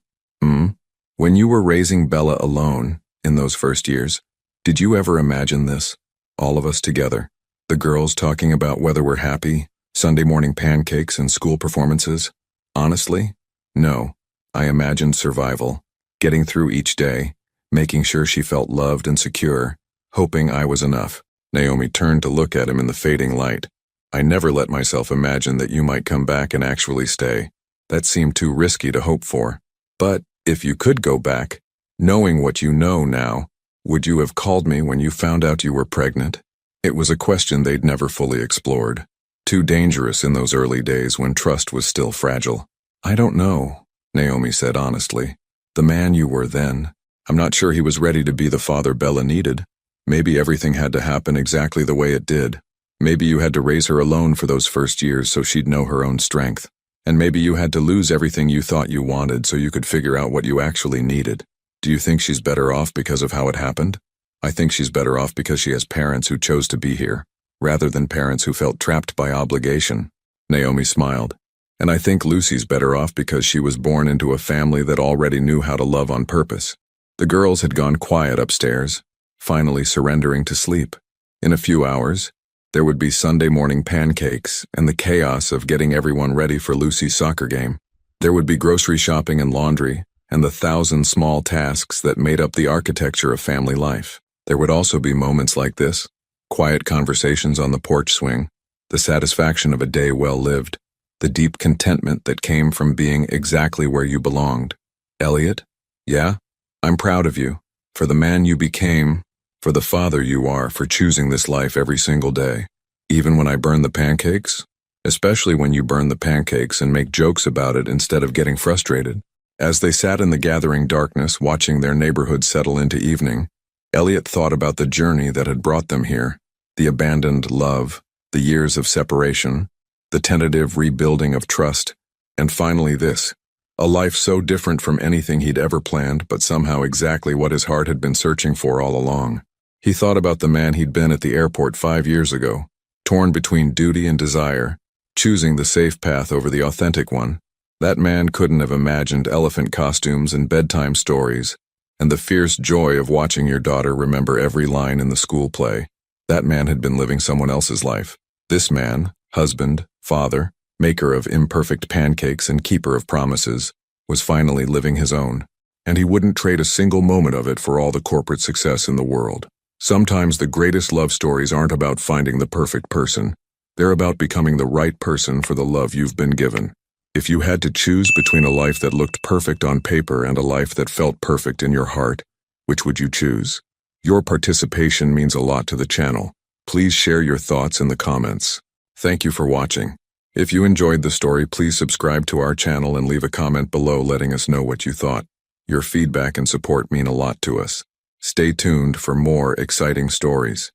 When you were raising Bella alone, in those first years, did you ever imagine this? All of us together. The girls talking about whether we're happy, Sunday morning pancakes and school performances? Honestly, no. I imagined survival, getting through each day, making sure she felt loved and secure, hoping I was enough." Naomi turned to look at him in the fading light. "I never let myself imagine that you might come back and actually stay. That seemed too risky to hope for. But if you could go back, knowing what you know now, would you have called me when you found out you were pregnant?" It was a question they'd never fully explored. Too dangerous in those early days when trust was still fragile. "I don't know," Naomi said honestly. "The man you were then, I'm not sure he was ready to be the father Bella needed. Maybe everything had to happen exactly the way it did. Maybe you had to raise her alone for those first years so she'd know her own strength. And maybe you had to lose everything you thought you wanted so you could figure out what you actually needed. Do you think she's better off because of how it happened? I think she's better off because she has parents who chose to be here, rather than parents who felt trapped by obligation." Naomi smiled. "And I think Lucy's better off because she was born into a family that already knew how to love on purpose." The girls had gone quiet upstairs, finally surrendering to sleep. In a few hours, there would be Sunday morning pancakes and the chaos of getting everyone ready for Lucy's soccer game. There would be grocery shopping and laundry, and the 1,000 small tasks that made up the architecture of family life. There would also be moments like this, quiet conversations on the porch swing, the satisfaction of a day well lived, the deep contentment that came from being exactly where you belonged. "Elliot, yeah, I'm proud of you, for the man you became, for the father you are, for choosing this life every single day. Even when I burn the pancakes? Especially when you burn the pancakes and make jokes about it instead of getting frustrated." As they sat in the gathering darkness watching their neighborhood settle into evening, Elliot thought about the journey that had brought them here, the abandoned love, the years of separation, the tentative rebuilding of trust, and finally this, a life so different from anything he'd ever planned but somehow exactly what his heart had been searching for all along. He thought about the man he'd been at the airport 5 years ago, torn between duty and desire, choosing the safe path over the authentic one. That man couldn't have imagined elephant costumes and bedtime stories, and the fierce joy of watching your daughter remember every line in the school play. That man had been living someone else's life. This man, husband, father, maker of imperfect pancakes and keeper of promises, was finally living his own, and he wouldn't trade a single moment of it for all the corporate success in the world. Sometimes the greatest love stories aren't about finding the perfect person. They're about becoming the right person for the love you've been given. If you had to choose between a life that looked perfect on paper and a life that felt perfect in your heart, which would you choose? Your participation means a lot to the channel. Please share your thoughts in the comments. Thank you for watching. If you enjoyed the story, please subscribe to our channel and leave a comment below letting us know what you thought. Your feedback and support mean a lot to us. Stay tuned for more exciting stories.